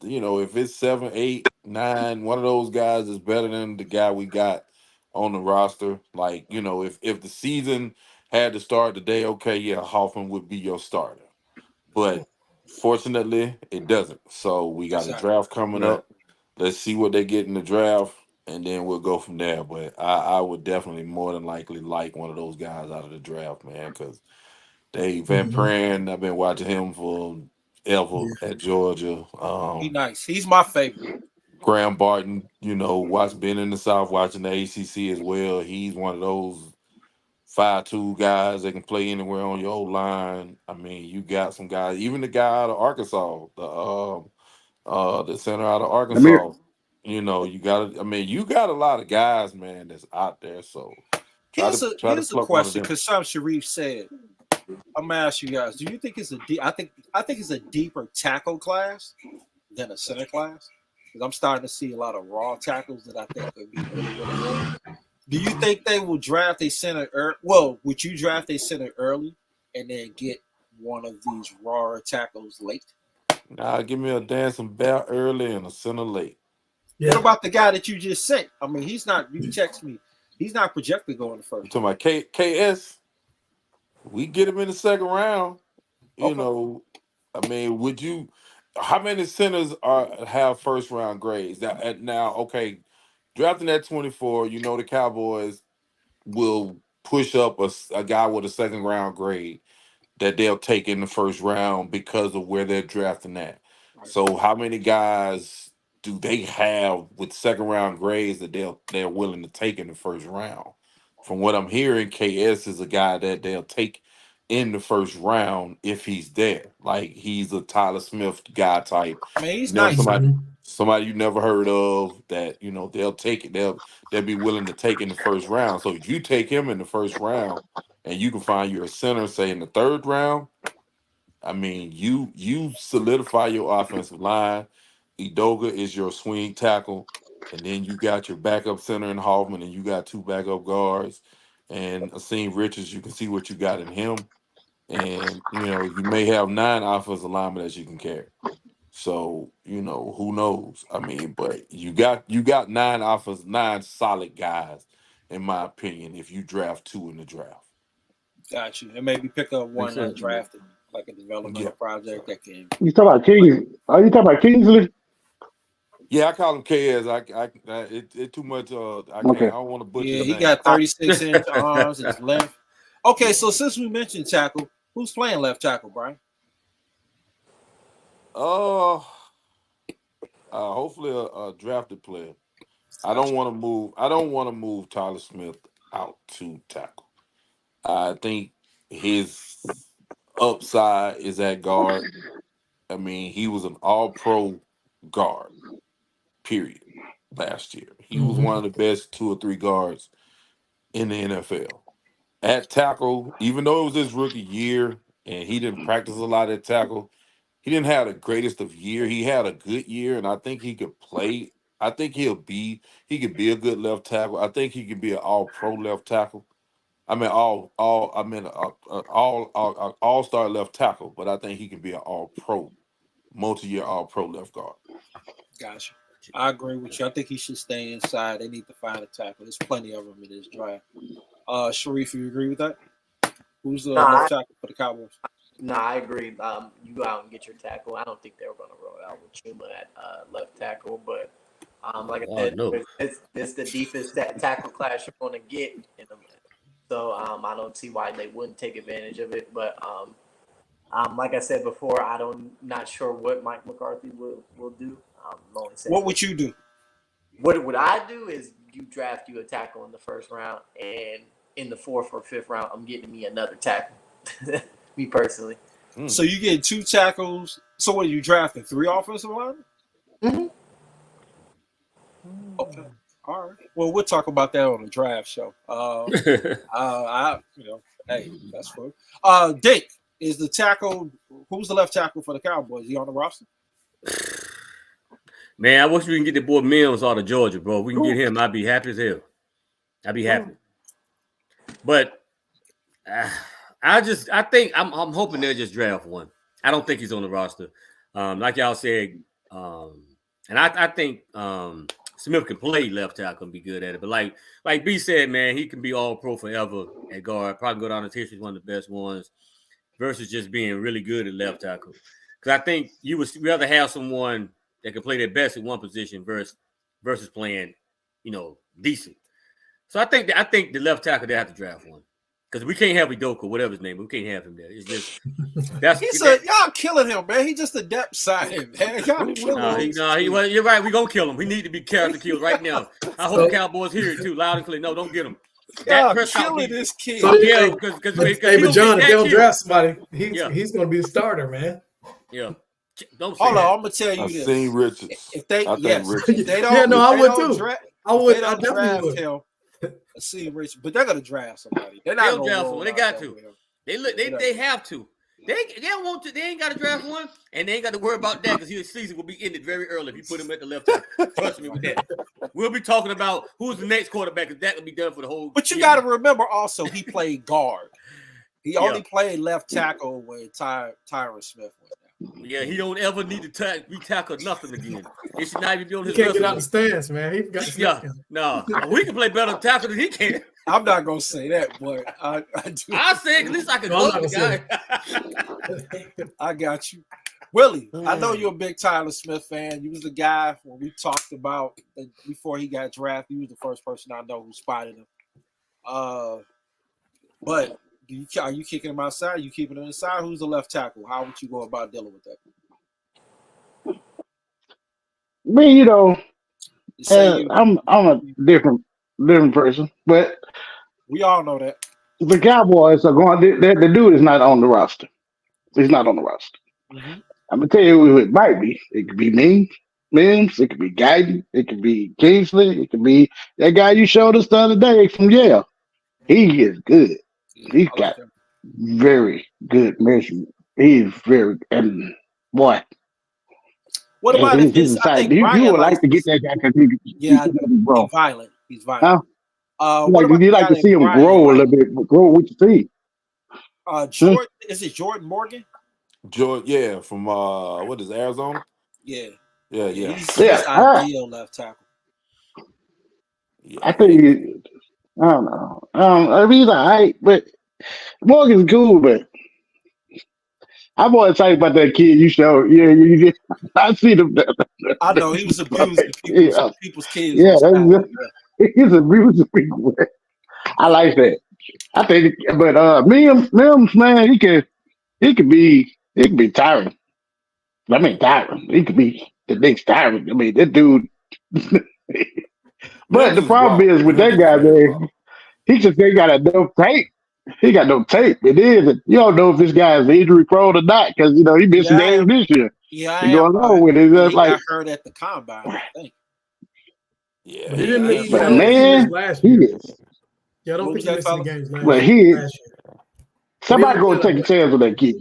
If it's 7, 8, 9, one of those guys is better than the guy we got on the roster. Like, if the season had to start today, okay, yeah, Hoffman would be your starter. But fortunately, it doesn't. So we got a Exactly. draft coming Right. up. Let's see what they get in the draft, and then we'll go from there. But I would definitely more than likely like one of those guys out of the draft, man, because Van Mhm. Pran, I've been watching him for ever Yeah. at Georgia. He nice. He's my favorite. Graham Barton, been in the South watching the ACC as well. He's one of those 5'2" guys that can play anywhere on your old line. I mean, you got some guys, even the guy out of Arkansas, the center out of Amir, Arkansas. You got a lot of guys, man, that's out there. So try to Here's a pluck one of question them. because some Sharif said. I'm gonna ask you guys: do you think it's a deep? I think it's a deeper tackle class than a center class because I'm starting to see a lot of raw tackles that I think could be really, really good. Do you think they will draft a center? Well, would you draft a center early and then get one of these raw tackles late? Now give me a dancing bat early and a center late. What Yeah. about the guy that you just sent? I mean, he's not. You text me. He's not projected to go in the You first talking round. about KS? We get him in the second round. Okay. I mean, would you? How many centers have first round grades? Now, okay, drafting at 24, the Cowboys will push up a guy with a second round grade that they'll take in the first round because of where they're drafting at. Right. So, how many guys do they have with second round grades that they're willing to take in the first round? From what I'm hearing, KS is a guy that they'll take in the first round if he's there. Like he's a Tyler Smith guy type. I mean, he's Never nice. Mhm. somebody you never heard of that they'll take it. They'll be willing to take in the first round. So if you take him in the first round and you can find you a center, say in the third round, I mean, you solidify your offensive line. Edoga is your swing tackle, and then you got your backup center in Hoffman, and you got two backup guards. And Asim Richards, you can see what you got in him, and you may have 9 offensive linemen that you can carry. So who knows? I mean, but you got 9 solid guys, in my opinion. If you draft 2 in the draft, Got you. And maybe pick up Makes one sense. undrafted, like a yeah. developmental project that can. you talking about Kings? Are you talking about Kingsley? Yeah, I call him KS. It too much. I can't. I Okay. don't want to butcher Yeah, his he name. got 36-inch arms and his length. Okay, so since we mentioned tackle, who's playing left tackle, Brian? Uh, Hopefully a drafted player. I don't Gotcha. want to move. I don't want to move Tyler Smith out to tackle. I think his upside is at guard. I mean, he was an All-Pro guard. Period. Last year, he was one Mhm. of the best 2 or 3 guards in the NFL. At tackle, even though it was his rookie year and he didn't practice a lot at tackle, he didn't have the greatest of year. He had a good year, and I think he could play. I think he could be a good left tackle. I think he could be an all pro left tackle. I mean all star left tackle, but I think he can be an all pro, multi-year all pro left guard. Gotcha. I agree with you. I think he should stay inside. They need to find a tackle. There's plenty of them in this draft. Sharif, you agree with that? Who's the Nah, left tackle for the Cowboys? I agree. You go out and get your tackle. I don't think they were going to roll out with Chuma at left tackle, but like I God said, no. it's the deepest tackle class you're going to get. So I don't see why they wouldn't take advantage of it. But like I said before, not sure what Mike McCarthy will do. I'm only saying What would you do? what I do is you draft you a tackle in the first round, and in the 4th or 5th round, I'm getting me another tackle. Me personally. So you get 2 tackles. So what are you drafting? 3 offensive linemen? Mm-hmm. Okay. All right. Well, we'll talk about that on the draft show. Hey, that's fun. Dick is the tackle. Who's the left tackle for the Cowboys? Is he on the roster? Man, I wish we can get the boy Mills out of Georgia, bro. If we can get him, I'd be happy as hell. I'd be happy. But I think I'm hoping they'll just draft one. I don't think he's on the roster. Like y'all said, and I think Smith can play left tackle and be good at it. But like B said, man, he can be all pro forever at guard. Probably go down the history as one of the best ones versus just being really good at left tackle. Because I think you would rather have someone that can play their best at one position versus playing, decent. So I think the left tackle they have to draft one. Because we can't have Udoka, whatever his name, we can't have him there. It's just y'all killing him, man. He's just a depth signing, man. Y'all killing him. You're right. We're gonna kill him. We need to be character killed right now. I hope the Cowboys hear it too, loud and clear. No, don't get him. Y'all killing this kid. So, yeah, because John, if they don't draft somebody, he's gonna be the starter, man. Yeah. Don't say Hold that. on, I'm gonna tell you I've this. seen Richards. If they don't, I would too. I definitely would. Him, see Rich, but they're gonna draft somebody. They'll draft someone. They got to. They have to. They don't want to. They ain't got to draft one, and they ain't got to worry about that because his season will be ended very early if you put him at the left tackle. Trust me with that. We'll be talking about who's the next quarterback because that will be done for the whole. But you got to remember also he played guard. He only played left tackle when Tyron Smith went down. Yeah, he don't ever need to re-tackle nothing again. He should not even be on his. He can't get out the stance, man. He got we can play better tackle than he can. I'm not gonna say that, but I do. I said at least I can go the guy. I got you, Willie. I know you're a big Tyler Smith fan. You was the guy when we talked about before he got drafted. You was the first person I know who spotted him. But are you kicking him outside? Are you keeping him inside? Who's the left tackle? How would you go about dealing with that? Me, I'm a different person, but we all know that the Cowboys are going. The dude is not on the roster. He's not on the roster. Mm-hmm. I'm gonna tell you who it might be. It could be Mims. It could be Guyton. It could be Kingsley. It could be that guy you showed us the other day from Yale. He is good. He's got very good measurement. He's very boy. What about if this? I think you would like to get that guy because he's violent. He's violent. You like to see him grow a little bit, grow with your feet. Jordan, is it Jordan Morgan? Jordan, from what is Arizona? Yeah. He's ideal left tackle. Yeah. I think I don't know. I mean, he's all right, but Morgan's cool, but I'm more excited about that kid you showed. Yeah, I see them. I know he was abusing people's kids. He's abusing people. I like that. I think, but Mims, man, he could be Tyron. I mean, Tyron. He could be the next Tyron. I mean, that dude. But the problem is with that guy, man, he just ain't got enough tape. He got no tape. It is. You don't know if this guy is injury prone or not because he missed games this year. Yeah, I going on with it. He got hurt at the combine, I think. Yeah, he didn't miss man, last year. Yeah, I don't think he missed the games last year. He is. Somebody gonna take a chance on that kid.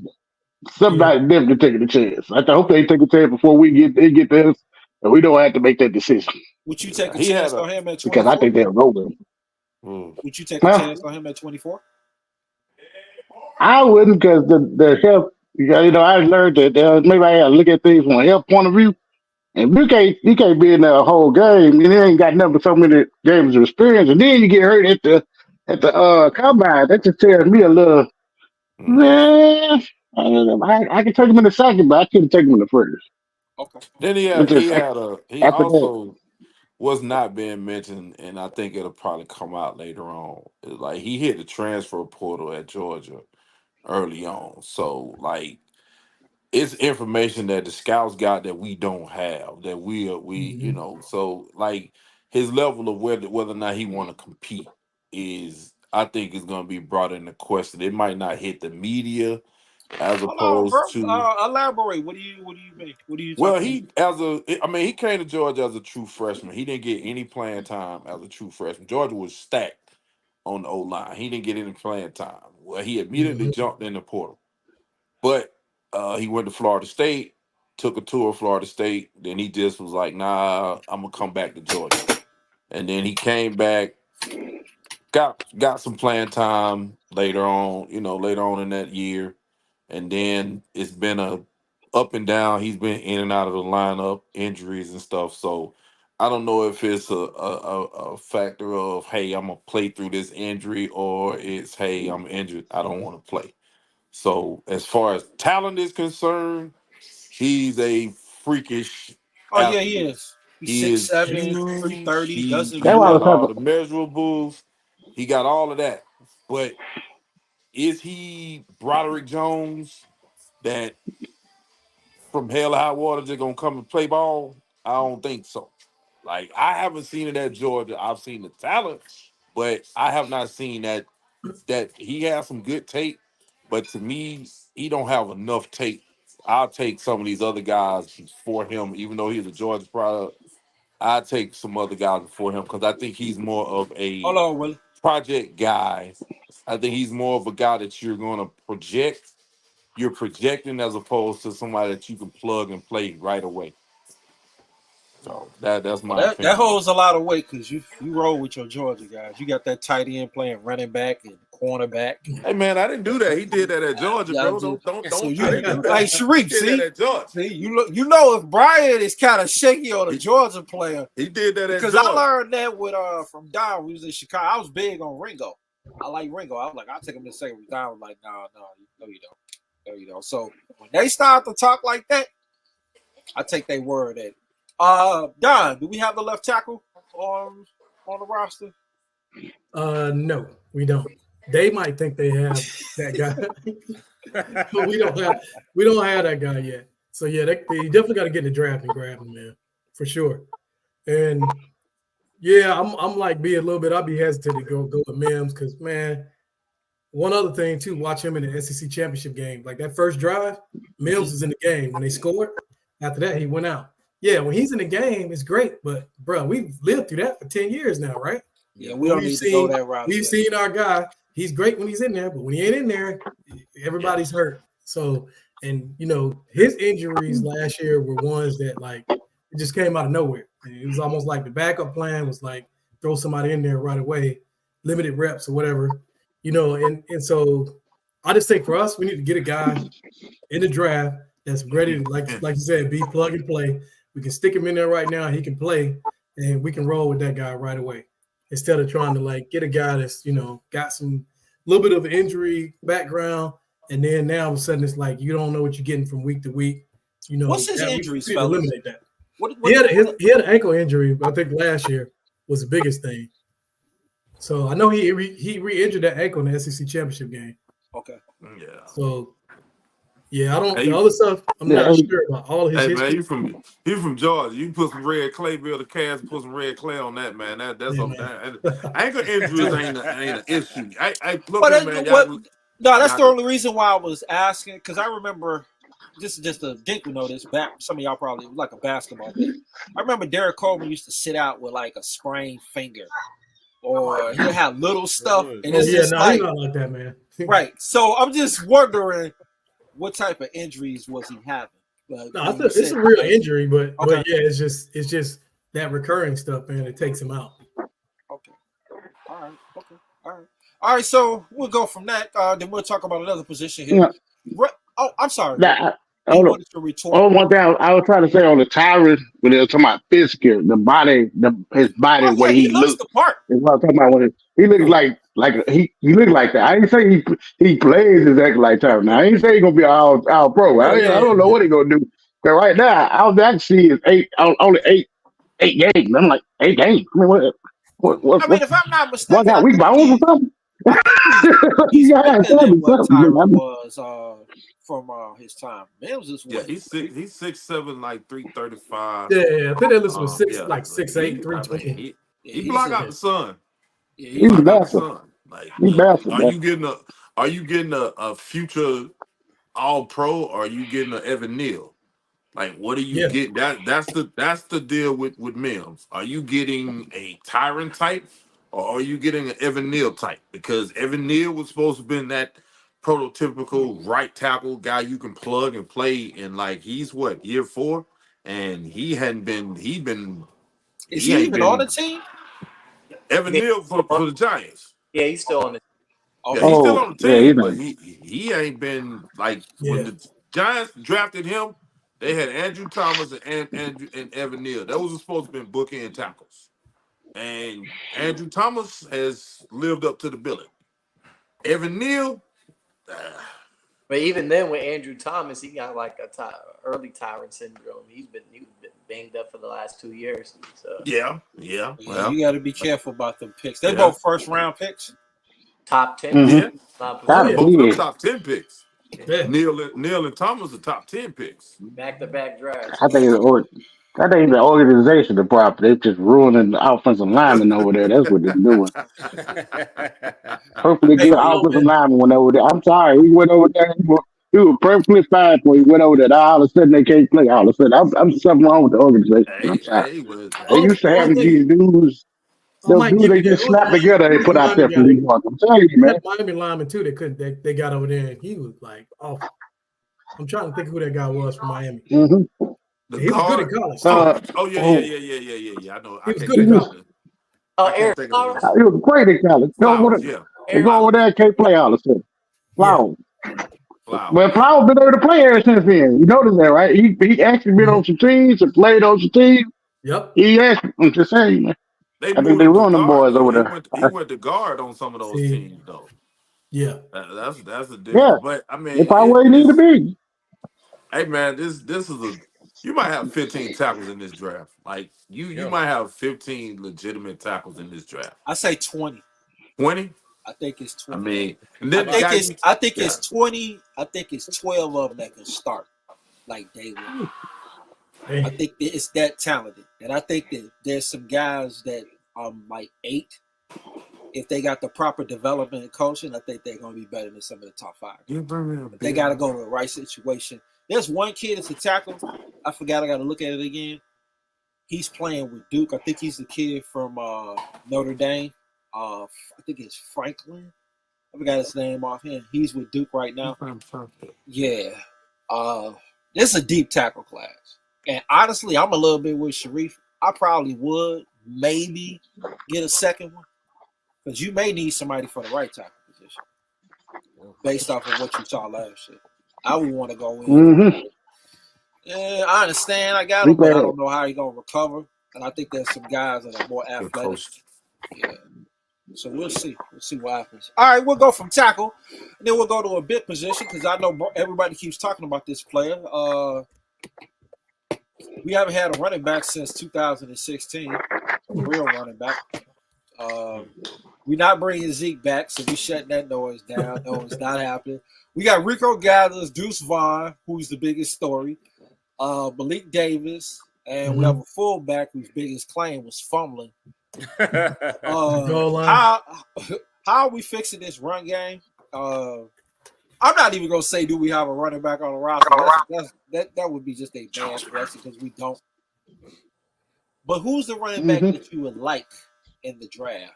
Somebody definitely taking a chance. I hope they take a chance before we get this, and we don't have to make that decision. Would you take a chance on him at 24? Because I think they'll go with him. Would you take a chance on him at 24? I wouldn't, because the health. I learned that maybe I got to look at things from a health point of view. And you can't be in the whole game, and you ain't got nothing but so many games of experience, and then you get hurt at the combine. That just tells me a little. Man, I can take him in the second, but I couldn't take him in the first. Okay. Then he also was not being mentioned, and I think it'll probably come out later on. Like, he hit the transfer portal at Georgia early on, so it's information that the scouts got that we don't have, that we so his level of whether or not he want to compete I think is going to be brought into question. It might not hit the media as Hold on, opposed bro. to. Elaborate. What do you mean? What are you Well, talking about? he came to Georgia as a true freshman. He didn't get any playing time as a true freshman. Georgia was stacked on the O line. He didn't get any playing time. Well, he immediately jumped in the portal, but he went to Florida State, took a tour of Florida State. Then he just was like, "Nah, I'm gonna come back to Georgia." And then he came back, got some playing time later on. Later on in that year, and then it's been a up and down. He's been in and out of the lineup, injuries and stuff. So I don't know if it's a factor of, hey, I'm gonna play through this injury, or it's, hey, I'm injured, I don't want to play. So as far as talent is concerned, he's a freakish Oh yeah, he athlete. is. He's He is 6'7", huge. 330. Doesn't That's He why I move. got was all talking. the measurables. He got all of that. But is he Broderick Jones that from hell or high water just gonna come and play ball? I don't think so. Like, I haven't seen it at Georgia. I've seen the talent, but I have not seen that he has some good tape. But to me, he don't have enough tape. I'll take some of these other guys before him, even though he's a Georgia product. I'll take some other guys before him because I think he's more of Hold a on, Willie. project guy. I think he's more of a guy that you're going to project. You're projecting as opposed to somebody that you can plug and play right away. So that's Well, my that opinion. holds a lot of weight because you roll with your Georgia guys. You got that tight end playing running back and cornerback. Hey man, I didn't do that. He did that at Georgia, Yeah, bro. Don't. so I you didn't do like that. Sharif. He did that at Georgia. See, you know if Brian is kind of shaky on a He, Georgia player he did that at because I Georgia. learned that with from Don. We was in Chicago. I was big on Ringo. I like Ringo. I was like, I'll take him to second. Don was like, no, you don't. No, you don't. So when they start to talk like that, I take their word at it. Don, do we have the left tackle on the roster? No, we don't. They might think they have that guy, but we don't have that guy yet. So yeah, they definitely got to get in the draft and grab him, man, for sure. And yeah, I'm like being a little bit. I'll be hesitant to go with Mims because, man, one other thing too. Watch him in the SEC championship game. Like that first drive, Mims was in the game when they scored. After that, he went out. Yeah, when he's in the game, it's great. But bro, we've lived through that for 10 years now, right? Yeah, we don't need to go that route. We've seen our guy. He's great when he's in there, but when he ain't in there, everybody's hurt. So, and his injuries last year were ones that like it just came out of nowhere. And it was almost like the backup plan was like throw somebody in there right away, limited reps or whatever, And so I just think for us, we need to get a guy in the draft that's ready to like you said, be plug and play. We can stick him in there right now. He can play, and we can roll with that guy right away. Instead of trying to like get a guy that's got some little bit of injury background, and then now all of a sudden it's like you don't know what you're getting from week to week. What's his injuries, we fellas? eliminate that. What He had an ankle injury. I think last year was the biggest thing. So I know he re-injured that ankle in the SEC championship game. Okay. Yeah. So yeah, I don't. The other stuff I'm not sure about all his history. Man, you from Georgia. You can put some red clay, build a cast, put some red clay on that, man. That's Yeah, that. Ankle injuries ain't an issue. No, that's the only reason why I was asking because I remember this is just a Dink would know this. Back, some of y'all probably like a basketball thing. I remember Derek Coleman used to sit out with like a sprained finger, or he'll have little stuff, and it's just he's not like that, man. Right. So I'm just wondering what type of injuries was he having? It's a real injury, but yeah, it's just that recurring stuff, man. It takes him out. Okay. All right. Okay. All right. So we'll go from that. Then we'll talk about another position here. Yeah. Oh, I'm sorry. One thing I was trying to say on the Tyrant when they were talking about physical, his body, what he looks the part. Is what I'm talking about. When he looks like he look like that. I ain't say he plays exactly like Tyrant. Now I ain't say he gonna be all pro. I don't know what he gonna do. But right now, I was actually only eight games. I'm like 8 games. I mean, what? I mean, if I'm not mistaken, what got weak bones or something? He's bigger than what Tyrant was from his time. Mims is what? He's 6'7", like 335. Yeah, I think that list was 6'8", 320. He block out the sun. Yeah, he's massive. Like, he's massive. Are you getting a future all pro or are you getting an Evan Neal? Like, what do you Yeah. get? That's the deal with Mims. Are you getting a Tyron type or are you getting an Evan Neal type? Because Evan Neal was supposed to have been that prototypical right tackle guy you can plug and play, and like he's what, year 4, and he hadn't been. Is He he ain't even on been the team? Evan Neal for the Giants. Yeah, he's still on the. Yeah, Okay. he's still Oh, on the yeah, he's team, but not. he ain't been like when Yeah. the Giants drafted him. They had Andrew Thomas and Evan Neal. Those were supposed to be bookend tackles, and Andrew Thomas has lived up to the billing. Evan Neal, But even then, with Andrew Thomas, he got like early tyrant syndrome. He's been banged up for the last 2 years. So yeah, Yeah, well, you got to be careful about them picks. They yeah, both first round picks. top 10 Mm-hmm. yeah. Oh, Top yeah. Both of them 10. top 10 picks. Yeah. Neal and Thomas are top 10 picks. back-to-back drafts. I think it's the organization the problem. They're just ruining the offensive lineman over there. That's what they're doing. Perfectly Hey, good You know, offensive man. lineman went over there. I'm sorry, he went over there. He was perfectly fine when he went over there. Now all of a sudden they can't play. All of a sudden, I'm something wrong with the organization. I'm sorry. They Only, used to only have thing these dudes. I Those might dudes give they you that. just snap together and Who's put the out there Miami from guy? New York. I'm telling you, You man. had Miami lineman too. They got over there, and he was like awful. I'm trying to think who that guy was from Miami. Mm-hmm. The He was good at guard. college too. Oh yeah, Oh, I know. He I was can't good he at think of was college. it. Oh, I can't Aaron think of Flowers. it. he was great at college. Flowers, yeah. They Aaron go over Flowers. there and can't play all of a sudden. Yeah. Flowers. Well, Flowers. Flowers been able to play ever since then. You notice that, right? He actually been Mhm. on some teams and played on some teams. Yep. He actually, I'm just saying, man. They I think moved they him to run them guard boys though. over He there. went to guard on some of those See. teams though. Yeah. That's the Yeah, difference. But I they mean, probably where he need to it's be. hey man, this is a you might have 15 tackles in this draft. Like you Yeah. might have 15 legitimate tackles in this draft. I say 20. 20. I think it's I 20. mean, and I then the think guy it's you I think yeah. it's 20. I think it's 12 of them that can start like day one. I Hey. think that it's that talented, and I think that there's some guys that like 8. If they got the proper development and coaching, I think they're going to be better than some of the top 5 guys. You bring me a But they beer. got to go to the right situation. There's one kid that's a tackle. I forgot. I got to look at it again. He's playing with Duke. I think he's the kid from Notre Dame. I think it's Franklin. I forgot his name offhand. He's with Duke right now. Yeah. This is a deep tackle class. And honestly, I'm a little bit with Sharif. I probably would maybe get a second one. Because you may need somebody for the right tackle position based off of what you saw last year. I would want to go in. Mm-hmm. Yeah, I understand. I got We him, but play I that. don't know how he's going to recover. And I think there's some guys that are more Good athletic. coach. Yeah. So we'll see. We'll see what happens. All right, we'll go from tackle, and then we'll go to a bit position because I know everybody keeps talking about this player. We haven't had a running back since 2016, a real running back. We're not bringing Zeke back, so we shutting that noise down. No, it's not happening. We got Rico Gathers, Deuce Vaughn, who's the biggest story, Malik Davis, and we have a fullback whose biggest claim was fumbling. Goal line. How are we fixing this run game? I'm not even gonna say do we have a running back on the roster. That would be just a bad question because we don't. But who's the running back Mm-hmm. that you would like in the draft?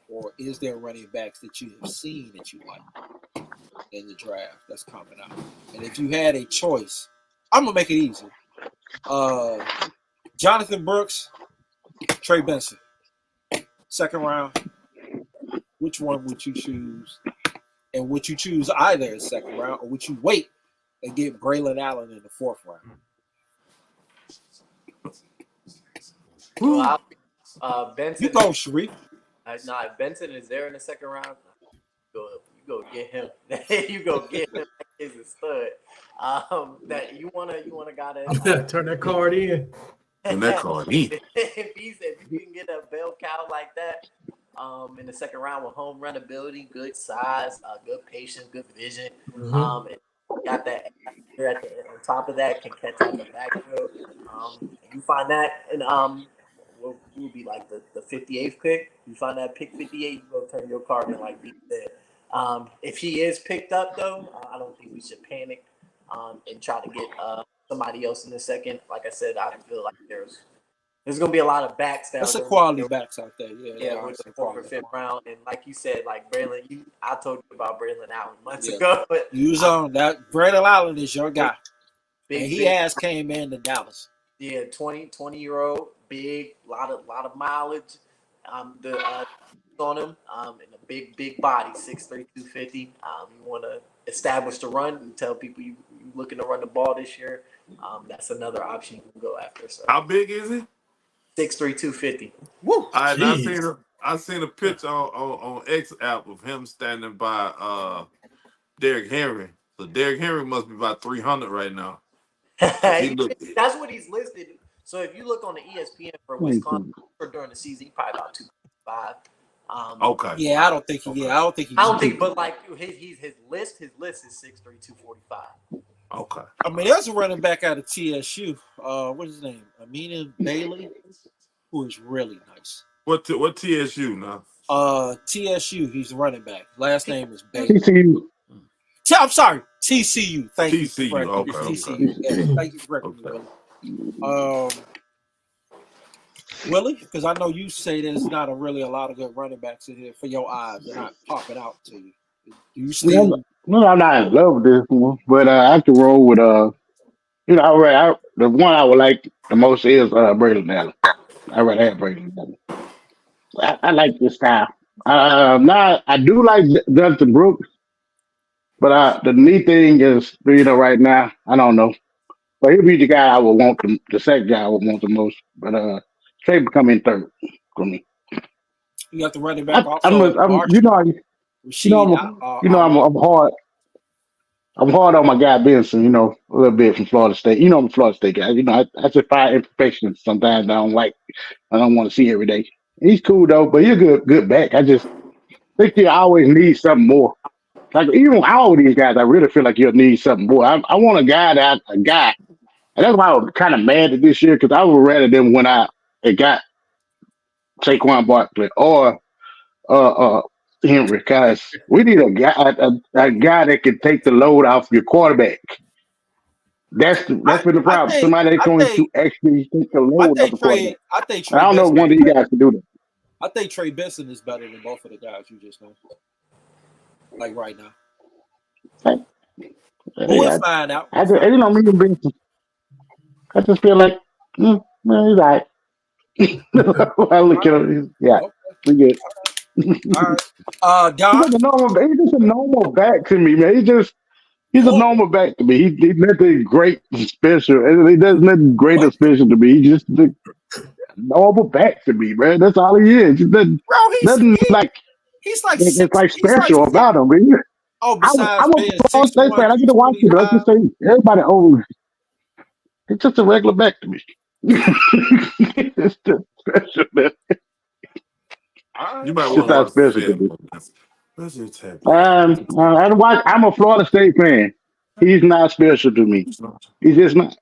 Or is there running backs that you have seen that you like in the draft that's coming out? And if you had a choice, I'm gonna make it easy. Jonathan Brooks, Trey Benson, second round. Which one would you choose? And would you choose either in second round, or would you wait and get Braylon Allen in the fourth round? Well, You Benson. go, Sharif. Nah, if Benson is there in the second round, you go get him. You go get him. That kid's a stud. That you want a guy that Turn that card in. And that card in. if you can get a bell cow like that, in the second round with home run ability, good size, good patience, good vision, and got that on top of that can catch out the backfield. You find that, and will be like the 58th pick. You find that pick 58, you go turn your card in like B said. If he is picked up, though, I don't think we should panic and try to get somebody else in the second. Like I said, I feel like there's going to be a lot of backs down That's a there. quality backs out there. Yeah, Yeah, with the 4th or 5th round, and like you said, like Braylon, I told you about Braylon Allen months ago. But use on that. Braylon Allen is your guy, big, and he big, has came in to Dallas. Yeah, 20-year-old, big, lot of mileage. The on him, and a big body, 6'3", 250. You want to establish the run and tell people you looking to run the ball this year. That's another option you can go after. So How big is he? 6'3", 250. Woo! I Jeez. seen a picture on X app of him standing by Derrick Henry. So Derrick Henry must be about 300 right now. That's what he's listed. So if you look on the ESPN for Wisconsin during the season, he probably about 255. Okay. Yeah, I don't think he. Yeah, I don't think he's. I don't think, but like his list is 6'3", 245. Okay. I mean, there's a running back out of TSU. What is his name? Amina Bailey, who is really nice. What TSU now? TSU. He's a running back. Last name is Bailey. TCU. I'm sorry, TCU. Thank you. TCU. Okay. TCU. Yes, thank you for correcting me, Willie. Willie, because I know you say there's not a lot of good running backs in here for your eyes. They're not popping out to you. Do you still? No, I'm not in love with this one, but I have to roll with the one I would like the most is Braylon Allen. I rather have Braylon Allen. I like this style. Now I do like Justin Brooks, but the neat thing is, right now I don't know, but he'll be the guy I would want the second guy I would want the most. But Trey become in third for me. You got the running back also. I'm hard. I'm hard on my guy Benson, a little bit from Florida State. I'm a Florida State guy. I just find imperfections sometimes I don't like. I don't want to see every day. He's cool though, but he's a good back. I just think you always need something more. Like even all of these guys, I really feel like you'll need something more. I want a guy, and that's why I was kind of mad at this year because I would rather than when it got Saquon Barkley or Henry, because we need a guy that can take the load off your quarterback. That's been the problem. Somebody that's going to actually take the load off the quarterback. I don't know if one of you guys can do that. I think Trey Benson is better than both of the guys you just named. Like right now. We'll find out. Me and Benson. I just feel like, he's all right. I look at him. Yeah, we good. All right. Don? He's just a normal back to me, man. He's a normal back to me. He's nothing great and special. He does nothing great or special to me. He's just a normal back to me, man. That's all he is. It's like special about him, man. Oh, besides I'm a Florida State fan. I get to watch it. I just say everybody over. It's just a regular back to me. It's just special, man. You might want to special. I'm a Florida State fan. He's not special to me. He's just not.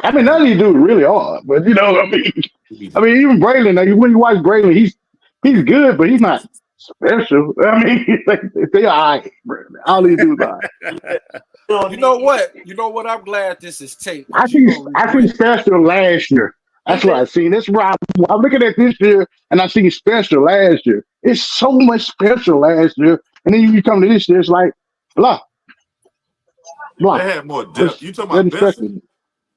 I mean, none of these dudes really are, but I mean, even Braylon. When you watch Braylon, he's good, but he's not special. I mean, they all right. All these dudes are. You know what? I'm glad this is taped. I see special last year. That's what I seen. That's why I'm looking at this year, and I see special last year. It's so much special last year, and then you come to this year, it's like blah. They had more depth. You talking about Benson?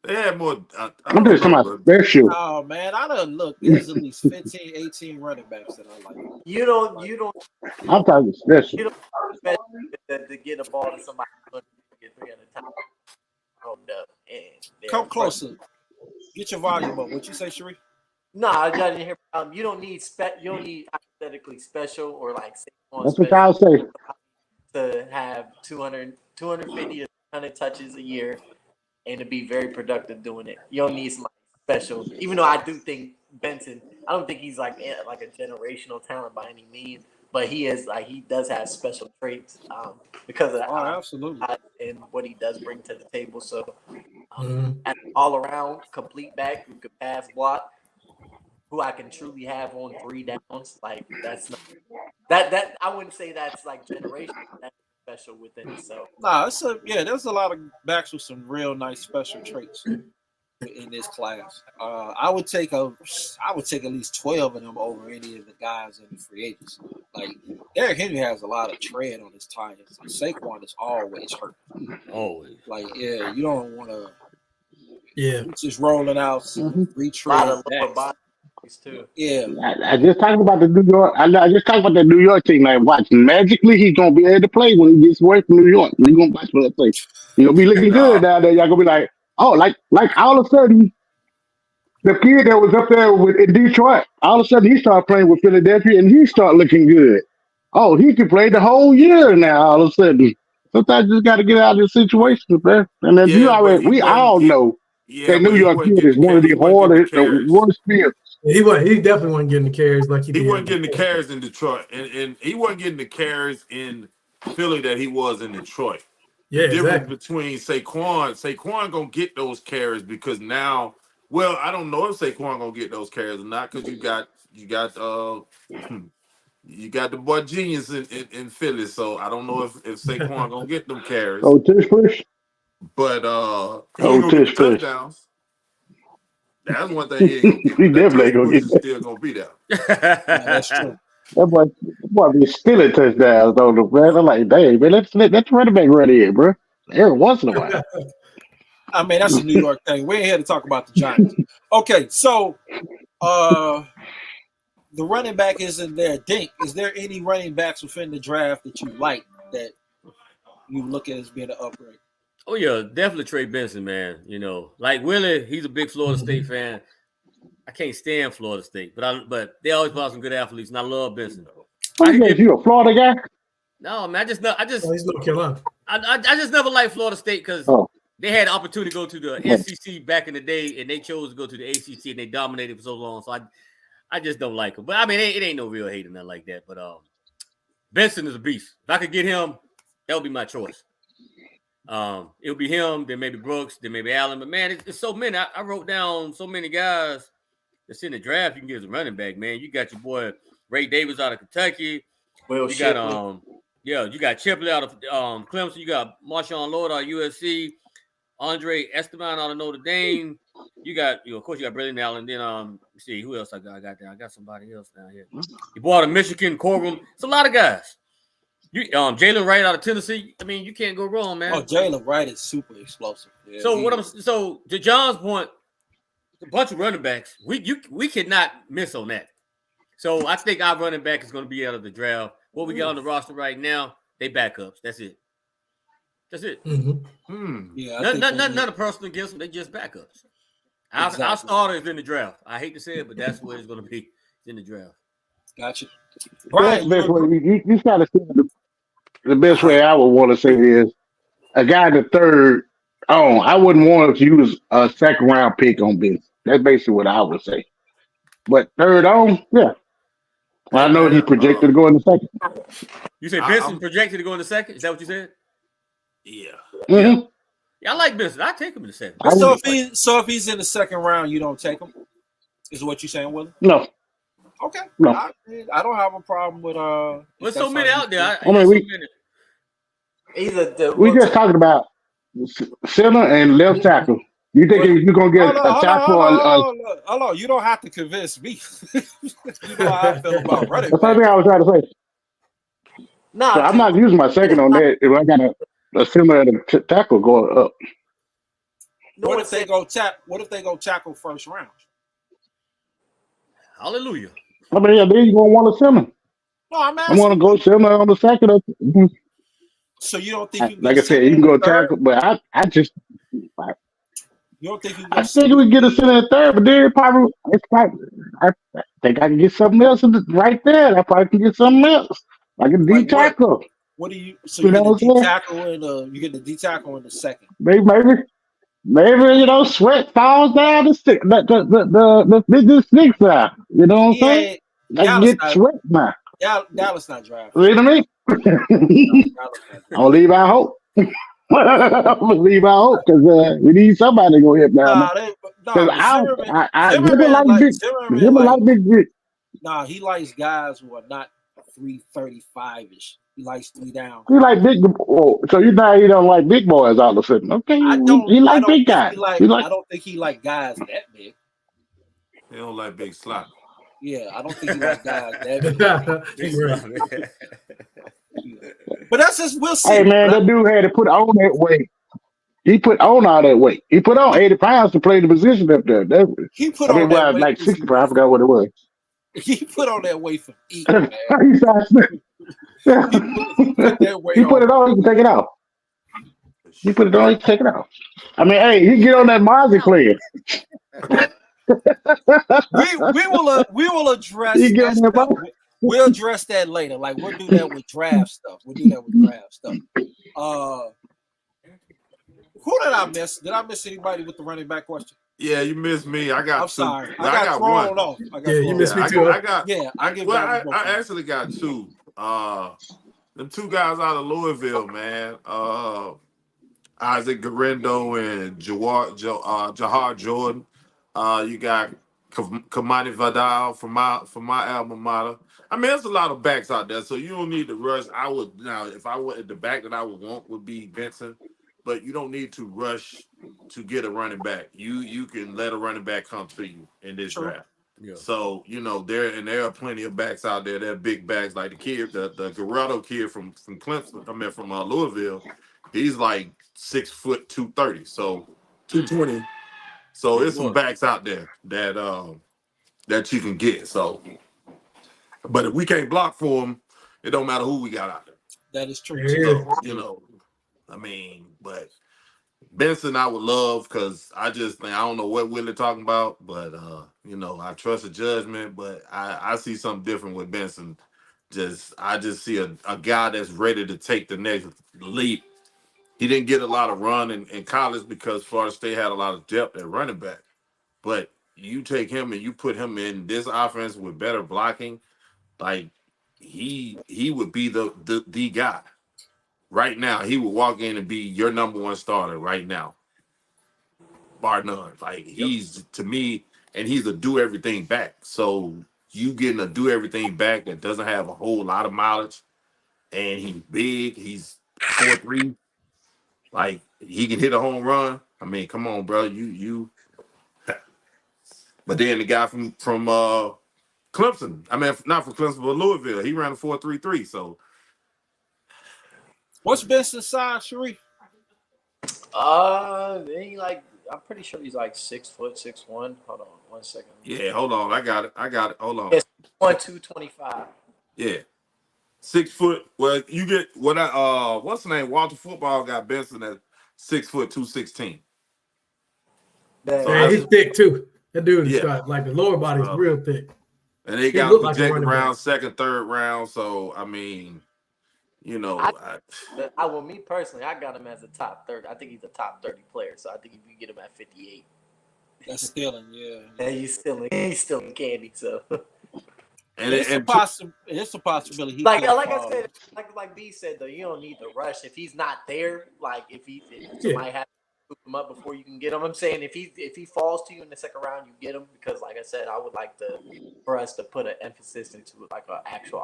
They had more. I'm just talking about special. Oh man, I done look. There's at least 15, 18 running backs that I like. You don't. I'm talking special. You don't expect to get a ball to somebody who get 300 times. Come closer. Get your volume up. What you say, Sheree? No, I didn't hear. You don't need you don't need hypothetically special or like. That's what I'll say. To have 250 to 100 touches a year and to be very productive doing it. You don't need somebody special. Even though I do think Benson, I don't think he's like a generational talent by any means, but he does have special traits because of absolutely and what he does bring to the table. So an all around complete back who could pass block, who I can truly have on 3 downs, like that's not that I wouldn't say that's like generation. That's special within itself. Nah, there's a lot of backs with some real nice special traits in this class. I would take at least 12 of them over any of the guys in the free agents. Like Derrick Henry has a lot of tread on his tires. Like Saquon is always hurt. Always. Like you don't want to. Yeah, just rolling out some retread. A lot of lower bodies too. Yeah, I just talked about the New York. I just talked about the New York team. Like, watch, magically he's gonna be able to play when he gets away from New York. He's gonna watch for that play. He's gonna be looking good down there. Y'all gonna be like, oh, like all of a sudden, the kid that was up there in Detroit, all of a sudden he started playing with Philadelphia and he started looking good. Oh, he can play the whole year now. All of a sudden, sometimes you just got to get out of the situation, man. And then we all know. That New York kid is one of the hardest, the worst fields. he definitely wasn't getting the carries like he did. He wasn't getting the carries in Detroit, and he wasn't getting the carries in Philly that he was in Detroit. Yeah, the difference exactly. between Saquon gonna get those carries because now, well, I don't know if Saquon gonna get those carries or not because you got the boy genius in Philly, so I don't know if Saquon gonna get them carries. Oh, tush push. But he ain't gonna get the touchdowns. That's one thing he ain't gonna get. He definitely ain't gonna get that. Still gonna be there. yeah, that's true. That boy be stealing touchdowns on the man. I'm like, dang, man, let's running back right here, bro. Every once in a while. I mean, that's a New York thing. We ain't here to talk about the Giants. Okay, so the running back isn't there. Dink, is there any running backs within the draft that you like that you look at as being an upgrade? Oh yeah, definitely Trey Benson, man. You know, like Willie, he's a big Florida State fan. I can't stand Florida State, but they always put out some good athletes, and I love Benson. You a Florida guy? No, man, he's North Carolina. I just never liked Florida State because they had the opportunity to go to the SEC back in the day, and they chose to go to the ACC, and they dominated for so long. So I just don't like him. But I mean, it ain't no real hate or nothing like that. But Benson is a beast. If I could get him, that would be my choice. It would be him, then maybe Brooks, then maybe Allen. But man, it's so many. I wrote down so many guys that's in the draft you can get as a running back, man. You got your boy Ray Davis out of Kentucky. You got you got Chipley out of Clemson. You got Marshawn Lord out of USC. Andre Esteban out of Notre Dame. You got, of course, you got Braylon Allen. Then let's see who else I got there. I got somebody else down here. You bought a Michigan Corbin. It's a lot of guys. You Jalen Wright out of Tennessee. I mean, you can't go wrong, man. Oh, Jalen Wright is super explosive. Yeah, so to John's point, a bunch of running backs. We cannot miss on that. So I think our running back is going to be out of the draft. What we got on the roster right now, they backups. That's it. Mm-hmm. Yeah, none of personal against them. They just backups. Our starter is in the draft. I hate to say it, but that's where it's going to be. It's in the draft. Gotcha. Brian, you got to see the best way I would want to say is a guy in the third. Oh, I wouldn't want to use a second round pick on Benson. That's basically what I would say. But third on, yeah. Well, I know he's projected to go in the second. You said Benson projected to go in the second? Is that what you said? Yeah. Mm-hmm. Yeah, I like Benson. I take him in the second. So if he's in the second round, you don't take him? Is what you saying, Willie? No. Okay. No. I don't have a problem with There's so many out there. We just talking about center and left tackle. You think you're gonna get a tackle? Hold on. You don't have to convince me. You know how I feel about running. That's the thing I was trying to say. No, so I'm not using my second on that. If I got a center and a tackle going up. What if they go tackle first round? Hallelujah. I mean, then you're gonna want a center. No, I'm I want to go center on the second. So you don't think you can like I said, you can go tackle, but I just. You don't think you can I think we get a center and third, but then I think I can get something else right there. I probably can get something else. Like a D tackle. What do you? So you get the D tackle and you get the D tackle in the second. Maybe Sweat falls down the stick. The stick side. You know what I'm saying? I can get Sweat now. Dallas not drafting. You know what I mean? I'll leave our hope. I'm gonna leave our hope because we need somebody to go hit down. I like big. Nah, he likes guys who are not 335-ish. He likes 3 down. You like big, oh, so you know he don't like big boys all of a sudden. Okay, he I like don't big think guys. He like I don't think he like guys that big. They don't like big slot. Yeah, I don't think he like guys that big. Big Right. slot, man. But that's just we'll hey see. man, that dude had to put on that weight. He put on all that weight. He put on 80 pounds to play the position up there. He put I on mean, that well, weight like because 60 pounds. I forgot what it was. he put on that weight for eating, man. He Put that weight he put it on. on, he can take it off. He put it on, he can take it off. I mean, hey, he get on that Mozzie player. We will address He get that on that stuff. Mozzie. We'll address that later. Like we'll do that with draft stuff. We'll do that with draft stuff. Who did I miss? Did I miss anybody with the running back question? Yeah, you missed me. I got I'm two. sorry. No, I got thrown one. off. Yeah, you missed me too. I got. Yeah, I give Well, Dallas both I of them. actually got two. Them two guys out of Louisville, man. Isaac Garendo and Jahar Jordan. You got Kamani Vidal from my alma mater. I mean, there's a lot of backs out there, so you don't need to rush. I would now, if I were the back that I would want would be Benson, but you don't need to rush to get a running back. You can let a running back come to you in this Sure. draft. Yeah. So there are plenty of backs out there. They're big backs like the kid, the Garado kid from Clemson. I mean from Louisville. He's like 6 foot 230, so 220. So there's some backs out there that you can get. So, but if we can't block for them, it don't matter who we got out there. That is true. Yeah. So, I mean, but Benson I would love because I just think I don't know what Willie talking about, but I trust the judgment, but I see something different with Benson. I just see a guy that's ready to take the next leap. He didn't get a lot of run in college because Florida State had a lot of depth at running back. But you take him and you put him in this offense with better blocking, like he would be the guy. Right now, he would walk in and be your number one starter right now. Bar none. Like he's to me, and he's a do everything back. So you getting a do everything back that doesn't have a whole lot of mileage, and he's big, he's 4'3". Like he can hit a home run. I mean, come on, bro. You. But then the guy from Clemson. I mean, not from Clemson, but Louisville. He ran a 4.33. So, What's Benson's size, Sharif? I'm pretty sure he's like 6 foot 6'1". Hold on 1 second. yeah, hold on. I got it. Hold on. Yes, 225. Yeah. 6 foot. Well, you get what's the name? Walter Football got Benson at 6 foot 216. Yeah, he's thick too. That dude is Yeah. got like the lower body's real thick. And they He got looked like a projected running round back. second, third round. So I mean, Me personally, I got him as a top 30. I think he's a top 30 player. So I think if you get him at 58, That's stealing, yeah. and he's still in candy. So It's a possibility. He like could I fall. said, like B said though, you don't need to rush if he's not there. Like if somebody has to scoop him up before you can get him. I'm saying if he falls to you in the second round, you get him because like I said, I would like for us to put an emphasis into like an actual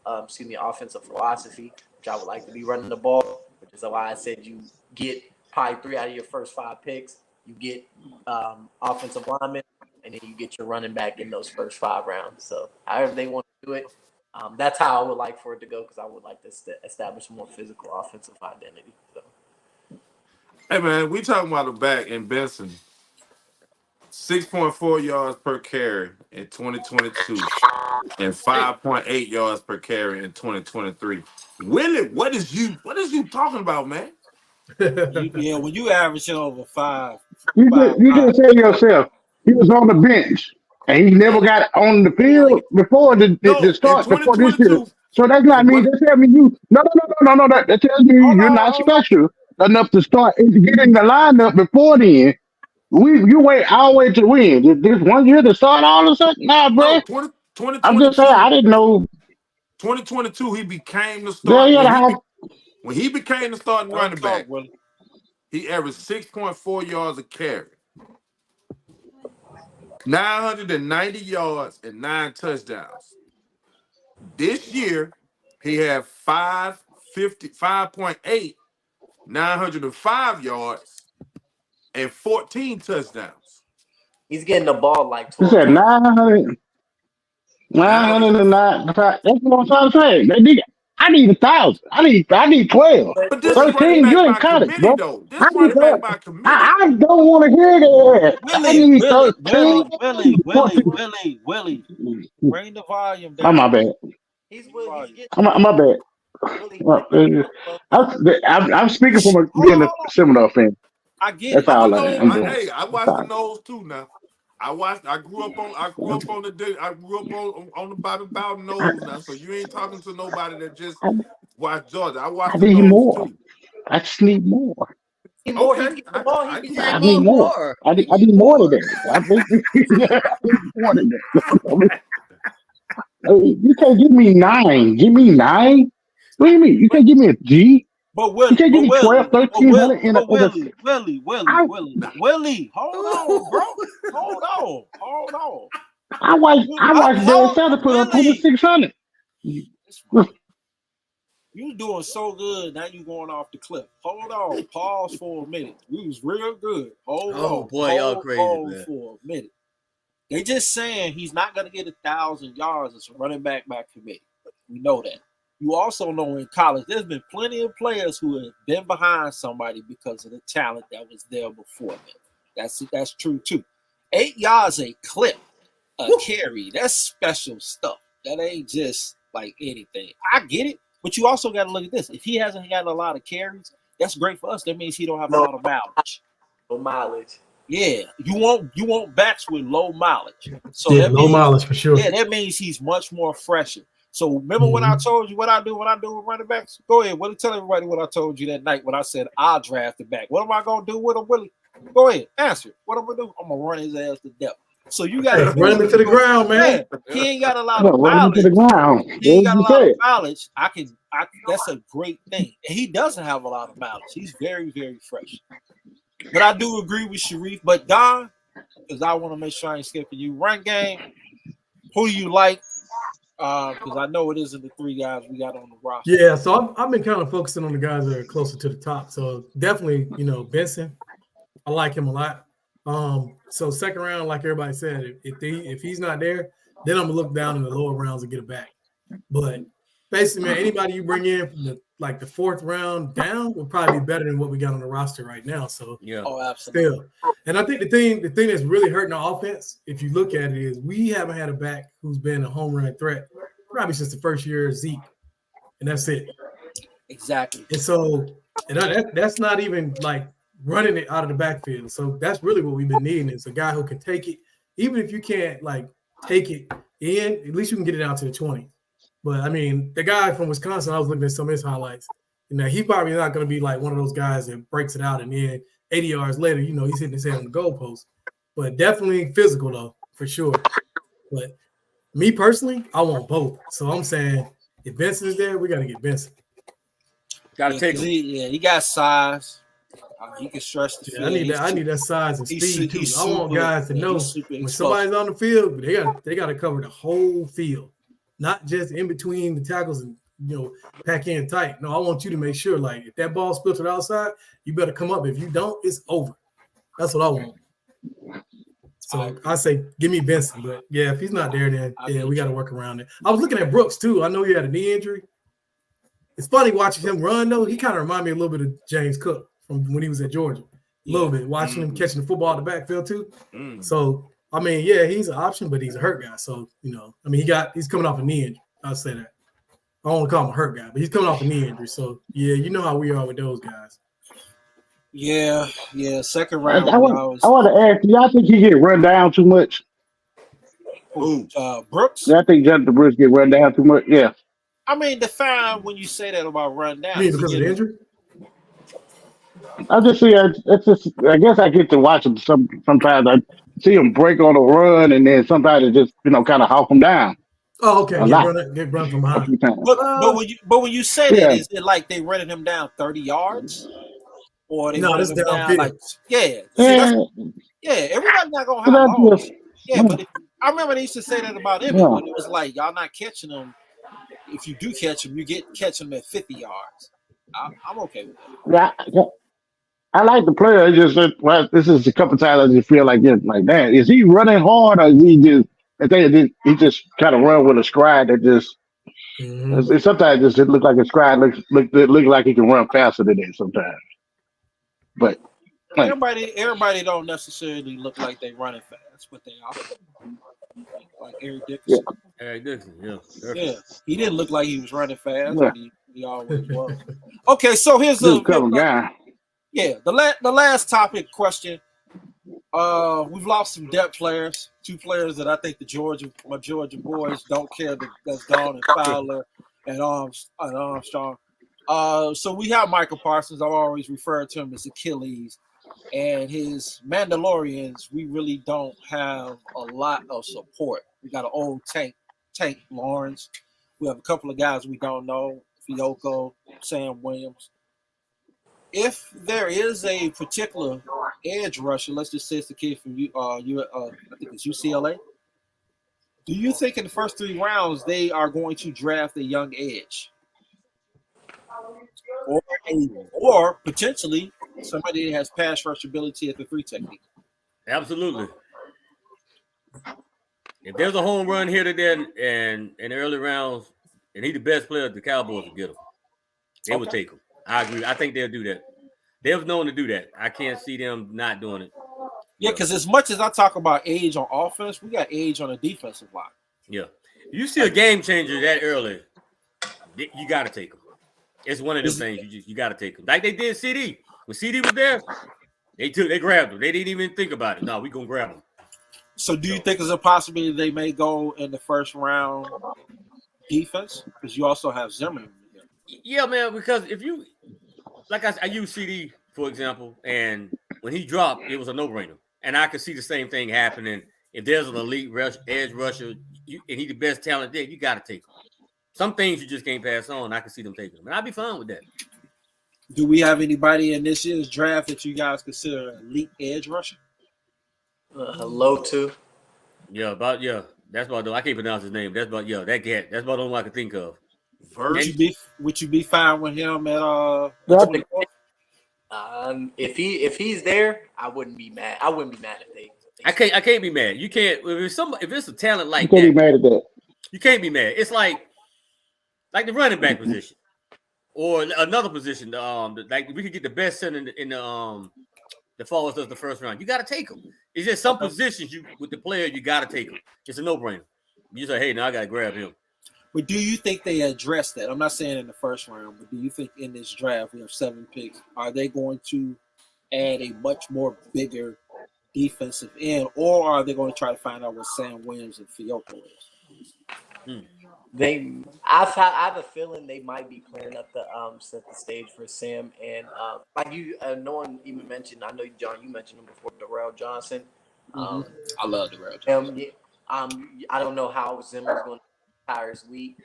offensive philosophy, which I would like to be running the ball, which is why I said you get probably 3 out of your first 5 picks. You get offensive linemen, and then you get your running back in those first 5 rounds. So however they want to do it, that's how I would like for it to go because I would like to establish a more physical offensive identity. So. hey man, we talking about the back in Benson. 6.4 yards per carry in 2022 and 5.8 yards per carry in 2023. Willie, what is you talking about, man? Yeah, when you averaging over 5, You just say to yourself, he was on the bench and he never got on the field before the start before this year. 2022. So that's not me. That tells me you no. That tells me you're not special enough to start getting the lineup before then. You wait all the way to win. This 1 year to start all of a sudden? Nah, bro. No, I'm just saying I didn't know. 2022, he became the There start. you have When he became the starting running back, Willie. he averaged 6.4 yards a carry, 990 yards, and 9 touchdowns. This year, he had 5.8, 905 yards, and 14 touchdowns. He's getting the ball like You 12 said times. 900, 900. 909. That's what I'm trying to say. I need 1,000. I need 12. But this is running 13, back you by in college, committee, bro. though. This I need running back that. by committee. I don't want to hear that. I Willie, need Willie, 13. Willie, Willie, 14. Willie, Willie. Bring the volume Oh, my down. bad. He's Volume. getting My bad. Willie. Well, I'm speaking from Hold being on, a hold on. Seminole fan. I get That's it. I'm a all nose. I'm doing. I That's watched the all. nose too. Now, I grew up on. I grew up on the. I grew up on the Bobby Bowden I, nose. Now, so you ain't talking to nobody that just I, watched Georgia. I I watched the need nose more. too. I just need more. He's more. He's Okay, getting the ball. I He's get Yeah, I it. need need more. more. I He need need more than more. that. I need more than that. Hey, you can't give me 9. Give me 9. What do you mean? You But can't give me a G? but You Willie, can't give but me 12, Willie, 1,300 in a, but in a Willie, Willie, Willie, I, Willie, Nah, Willie. Hold on, bro. Hold on. Hold on. I watched Barry Hold Sanders put up Willie. 2,600. You doing so good. Now you going off the cliff. Hold on. Pause for a minute. You was real good. Hold Oh on. boy, y'all Hold crazy, on man. for a minute. They just saying he's not gonna get 1,000 yards as a running back by committee. We know that. You also know in college there's been plenty of players who have been behind somebody because of the talent that was there before them. That's true too. 8 yards a clip, a carry. That's special stuff. That ain't just like anything. I get it, but you also got to look at this. If he hasn't got a lot of carries, that's great for us. That means he don't have a lot of mileage. no mileage. Yeah, you want backs with low mileage. So Yeah, that low means mileage for sure. that means he's much more fresher. So remember when I told you what I do when I do with running backs? Go ahead, Willie. Tell everybody what I told you that night when I said I'll draft the back. What am I gonna do with him, Willie? Go ahead, answer. What am I gonna do? I'm gonna run his ass to death. So you got to Run him into the ground, man. Yeah, he ain't got a lot No, of run into the mileage. ground. He ain't got a You lot of said. mileage. That's a great thing. And he doesn't have a lot of mileage. He's very, very fresh. But I do agree with Sharif. But Don, because I want to make sure I ain't skipping you. Run game. Who do you like? Because I know it isn't the 3 guys we got on the roster. Yeah, so I've been kind of focusing on the guys that are closer to the top. So definitely, Benson, I like him a lot. So second round, like everybody said, if he's not there, then I'm gonna look down in the lower rounds and get it back. But basically, man, anybody you bring in from the 4th round down will probably be better than what we got on the roster right now. So Yeah. Oh, absolutely. still, and I think the thing that's really hurting our offense, if you look at it, is we haven't had a back who's been a home run threat probably since the first year of Zeke, and that's it. Exactly. And so, that's not even like running it out of the backfield. So that's really what we've been needing is a guy who can take it, even if you can't like take it in, at least you can get it out to the 20. But I mean, the guy from Wisconsin, I was looking at some of his highlights. He's probably not going to be like one of those guys that breaks it out and then 80 yards later, he's hitting his head on the goalpost. But definitely physical though, for sure. But me personally, I want both. So I'm saying if Benson is there, we got to get Benson. Gotta take him. He got size. He can stretch the Yeah, field. I need that size and speed too. I want guys to know when somebody's on the field, they got to cover the whole field, not just in between the tackles and pack in tight. No, I want you to make sure like if that ball spills to the outside, you better come up. If you don't, it's over. That's what I want. So I say give me Benson, but yeah, if he's not there, then yeah, we got to work around it. I was looking at Brooks too. I know he had a knee injury. It's funny watching him run though. He kind of reminded me a little bit of James Cook from when he was at Georgia. A little bit, watching him catching the football at the backfield too. So I mean, yeah, he's an option, but he's a hurt guy. So I mean, he's coming off a knee injury. I'll say that. I don't want to call him a hurt guy, but he's coming off a knee injury. So yeah, you know how we are with those guys. Yeah. Second round. I want to ask, do y'all think he get run down too much? Brooks? Yeah, I think Jonathan Brooks get run down too much. Yeah. I mean, define when you say that about run down. You mean because of the injury? I just see. I guess I get to watch him sometimes. I see him break on a run, and then sometimes it just kind of hawk him down. Oh, okay. Get run from behind. But when you say that, is it like they running him down 30 yards, or they running him down like everybody's not gonna have balls. But I remember they used to say that about him when it was like y'all not catching him. if you do catch him, catch him at 50 yards. I'm okay with that. Yeah, I like the player. It's just that, well, this is a couple times I just feel like that. Is he running hard or is he just? I think he just kind of run with a stride that just. Mhm. Sometimes it look like a stride look like he can run faster than it sometimes. But like, Everybody don't necessarily look like they running fast, but they are. Like Eric yeah, Dickerson. Eric Dixon, yeah, Yeah, perfect. he didn't look like he was running fast, yeah, but he always was. Okay, so just a couple guys. the last topic question. We've lost some depth players, two players that I think my Georgia boys don't care that's gone, and Fowler and Armstrong. So we have Michael Parsons. I've always referred to him as Achilles, and his Mandalorians. We really don't have a lot of support. We got an old Tank Lawrence. We have a couple of guys we don't know, Fioko, Sam Williams. If there is a particular edge rusher, let's just say it's the kid from I think it's UCLA. Do you think in the first 3 rounds they are going to draft a young edge, or or potentially somebody that has pass rush ability at the 3 technique? Absolutely. If there's a home run here to there and in the early rounds, and he's the best player, the Cowboys will get him. They would Okay. take him. I agree. I think they'll do that. They've known to do that. I can't see them not doing it. Yeah, because as much as I talk about age on offense, we got age on the defensive line. Yeah. If you see a game changer that early, you got to take him. It's one of them things you got to take him. Like they did CD. When CD was there, they grabbed him. They didn't even think about it. No, we gonna grab him. So do you think there's a possibility they may go in the first round defense? Because you also have Zimmerman. Yeah, man. Because if you like, I use CD for example, and when he dropped, it was a no-brainer, and I could see the same thing happening. If there's an elite edge rusher, and he's the best talent there, you got to take him. Some things you just can't pass on. I can see them taking him, and I'd be fine with that. Do we have anybody in this year's draft that you guys consider an elite edge rusher? Hello to. Yeah, that's about I can't pronounce his name. That's about that cat. That's about the only one I can think of. Would you be fine with him at Yeah, 24? If he's there, I wouldn't be mad. I wouldn't be mad if they. I can't be mad. You can't if it's a talent you like can't be that. mad at that. You can't be mad. It's like the running back position or another position. Like we could get the best center in that follows us the first round. You got to take them. It's just some positions with the player you got to take them. It's a no-brainer. You say, hey, now I got to grab him. But do you think they address that? I'm not saying in the first round, but do you think in this draft we have 7 picks? Are they going to add a much more bigger defensive end, or are they going to try to find out what Sam Williams and Fioko is? I have a feeling they might be clearing up the set the stage for Sam and like you. No one even mentioned. I know John, you mentioned him before, Darrell Johnson. I love Darrell Johnson. I don't know how Zimmer's going to tire his week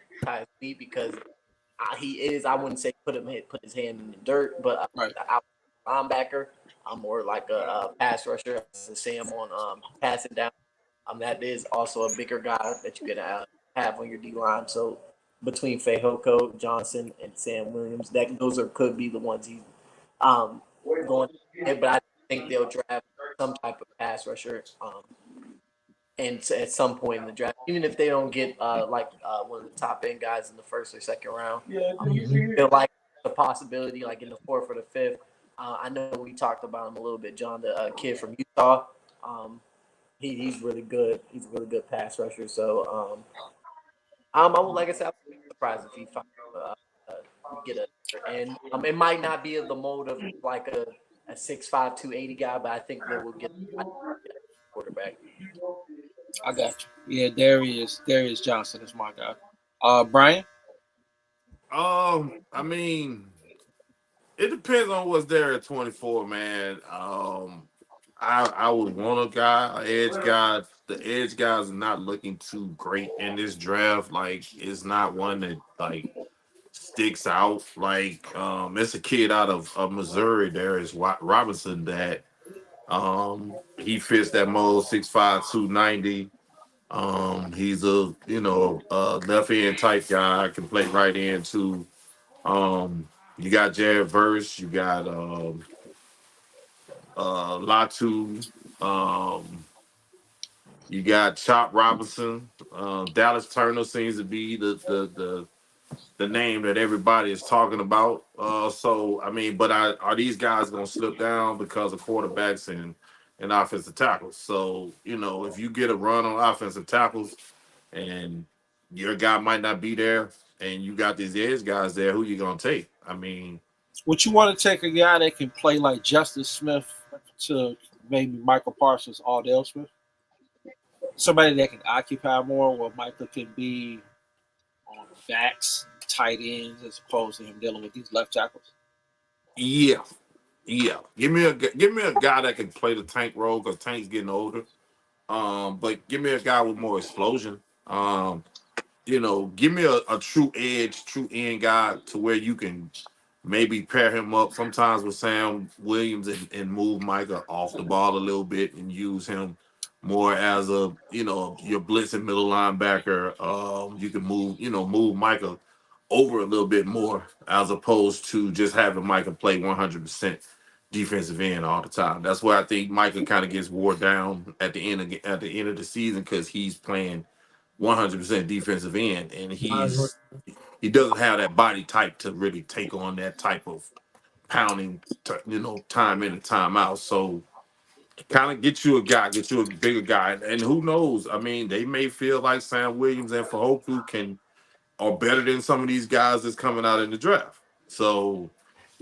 because he is. I wouldn't say put his hand in the dirt, but linebacker. I'm more like a pass rusher. Sam on passing down. That is also a bigger guy that you can have on your D line. So between Fehoko, Johnson, and Sam Williams, could be the ones he's going. But I think they'll draft some type of pass rusher. And at some point in the draft, even if they don't get one of the top end guys in the first or second round, feel like the possibility, like in the 4th or the 5th. I know we talked about him a little bit, John, the kid from Utah. He's really good. He's a really good pass rusher. So, I would, like I said, I would be surprised if he get a and it might not be of the mold of like a 6'5", 280 guy, but I think they will get a quarterback. I got you. Yeah, Darius Johnson is my guy. Brian? I mean, it depends on what's there at 24, man. I would want a guy, an edge guy. The edge guys are not looking too great in this draft. Like, it's not one that like sticks out. Like, it's a kid out of Missouri. There is Robinson that he fits that mold, 6'5", 290. He's a left end type guy. Can play right end too. You got Jared Verse. You got Latu. Um, you got Chop Robinson. Dallas Turner seems to be the name that everybody is talking about. So I mean, but are these guys going to slip down because of quarterbacks and offensive tackles? So if you get a run on offensive tackles and your guy might not be there, and you got these edge guys there, who you going to take? I mean, Would you want to take a guy that can play like Justice Smith to maybe Michael Parsons, Aldale Smith? Somebody that can occupy more, where Michael can be on backs, tight ends, as opposed to him dealing with these left tackles. yeah, yeah. Give me a guy that can play the tank role because Tank's getting older. But give me a guy with more explosion. Give me a true edge, true end guy to where you can maybe pair him up sometimes with Sam Williams and move Micah off the ball a little bit and use him more as your blitz and middle linebacker. You can move Micah over a little bit more as opposed to just having Micah play 100% defensive end all the time. That's where I think Micah kind of gets wore down at the end of the season because he's playing 100% defensive end, and he doesn't have that body type to really take on that type of pounding, time in and time out. So kind of get you a bigger guy, and who knows? I mean, they may feel like Sam Williams and Fahoku are better than some of these guys that's coming out in the draft. So,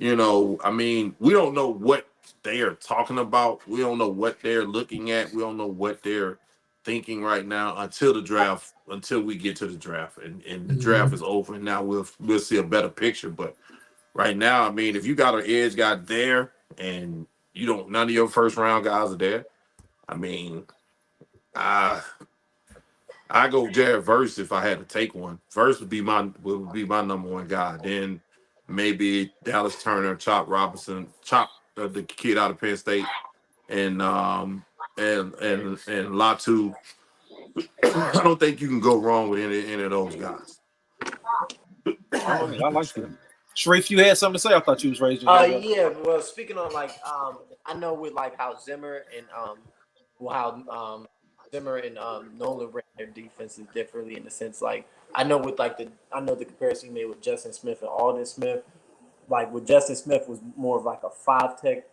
I mean, we don't know what they are talking about. We don't know what they're looking at. We don't know what they're thinking right now until we get to the draft and the draft is over. And now we'll see a better picture. But right now, I mean, if you got an edge guy there and none of your first round guys are there, I mean, I go Jared Verse if I had to take one. Verse would be my number one guy. Then maybe Dallas Turner, Chop Robinson, the kid out of Penn State, and Latu. I don't think you can go wrong with any of those guys. All right, I like that. Sharif, you had something to say? I thought you was raising your hand. Yeah. Well, speaking on like, I know with like how Zimmer and Zimmer and Nolan ran their defenses differently in the sense like I know the comparison you made with Justin Smith and Alden Smith. Like with Justin Smith was more of like a 5 tech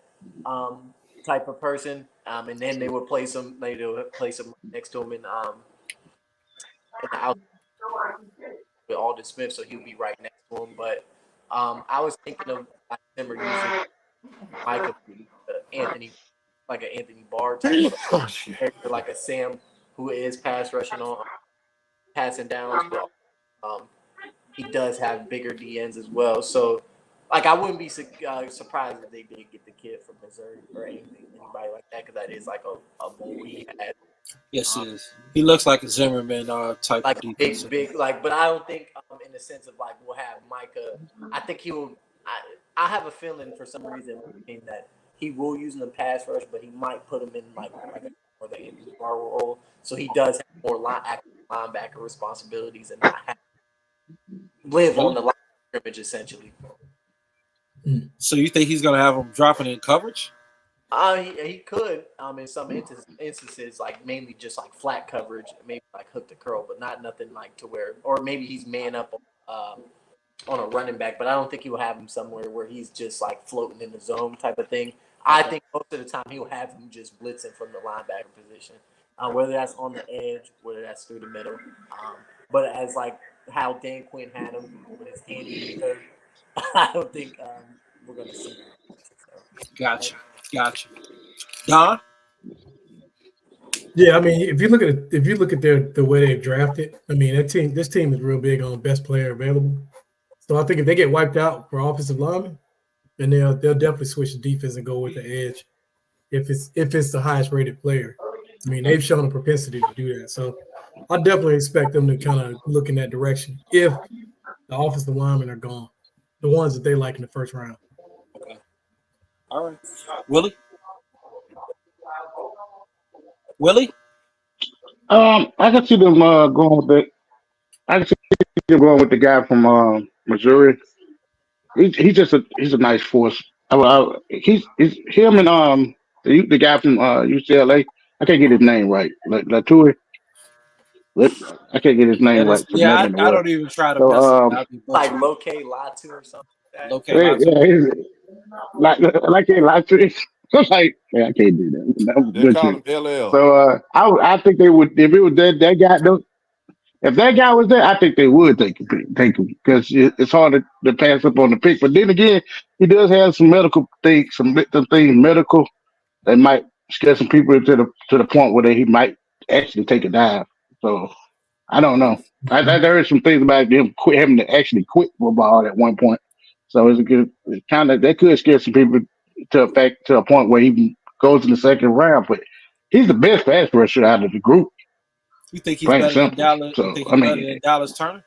type of person, and then they would place him next to him in the out with Alden Smith, so he would be right next to him. But I was thinking of like Zimmer using Micah Anthony, like an Anthony Barr type of character, like a Sam who is pass rushing on passing downs, but he does have bigger DNs as well. So, like, I wouldn't be surprised if they did get the kid from Missouri or anybody like that, because that is like a bull he had. Yes, he is. He looks like a Zimmerman type like of defense. big, like, but I don't think in the sense of like we'll have Micah. I think he will. I have a feeling for some reason that he will use in the pass rush, but he might put him in like or the Anthony Barr role, so he does have more linebacker responsibilities and not have live on the line of scrimmage essentially. So you think he's gonna have him dropping in coverage? He could in some instances, like mainly just like flat coverage, maybe like hook the curl, but not nothing like to where, or maybe he's man up on a running back, but I don't think he'll have him somewhere where he's just like floating in the zone type of thing. I think most of the time he'll have him just blitzing from the linebacker position, whether that's on the edge, whether that's through the middle. But as like how Dan Quinn had him with his handy, I don't think we're going to see that. Gotcha. Don? Yeah, I mean, if you look at the way they've drafted, I mean, this team is real big on best player available. So I think if they get wiped out for offensive linemen, then they'll definitely switch the defense and go with the edge if it's the highest rated player. I mean, they've shown a propensity to do that. So I definitely expect them to kind of look in that direction if the offensive linemen are gone, the ones that they like in the first round. Okay. All right. Willie? I can see them going with the. I can see them going with the guy from Missouri. He's a nice force. He's him and the guy from UCLA. I can't get his name right. Latouille. I can't get his name That is, right for yeah. nothing in the I world. don't even try to So mess up. I'll be Like butchering. Moke Latu or something like Located lots of. yeah, he's like a lot to it. I'm like, yeah, I can't do that. That was They call butchered. him LL. So I think they would if it was that guy. If that guy was there, I think they would take him because it's hard to pass up on the pick. But then again, he does have some medical things, some things medical that might scare some people to the point where he might actually take a dive. So I don't know. I there is some things about him having to actually quit football at one point. So it's kind of that could scare some people to a point where he goes in the second round. But he's the best pass rusher out of the group, You think he's plain and better than simple. Dallas? You So think I he's better mean, than Dallas Turner?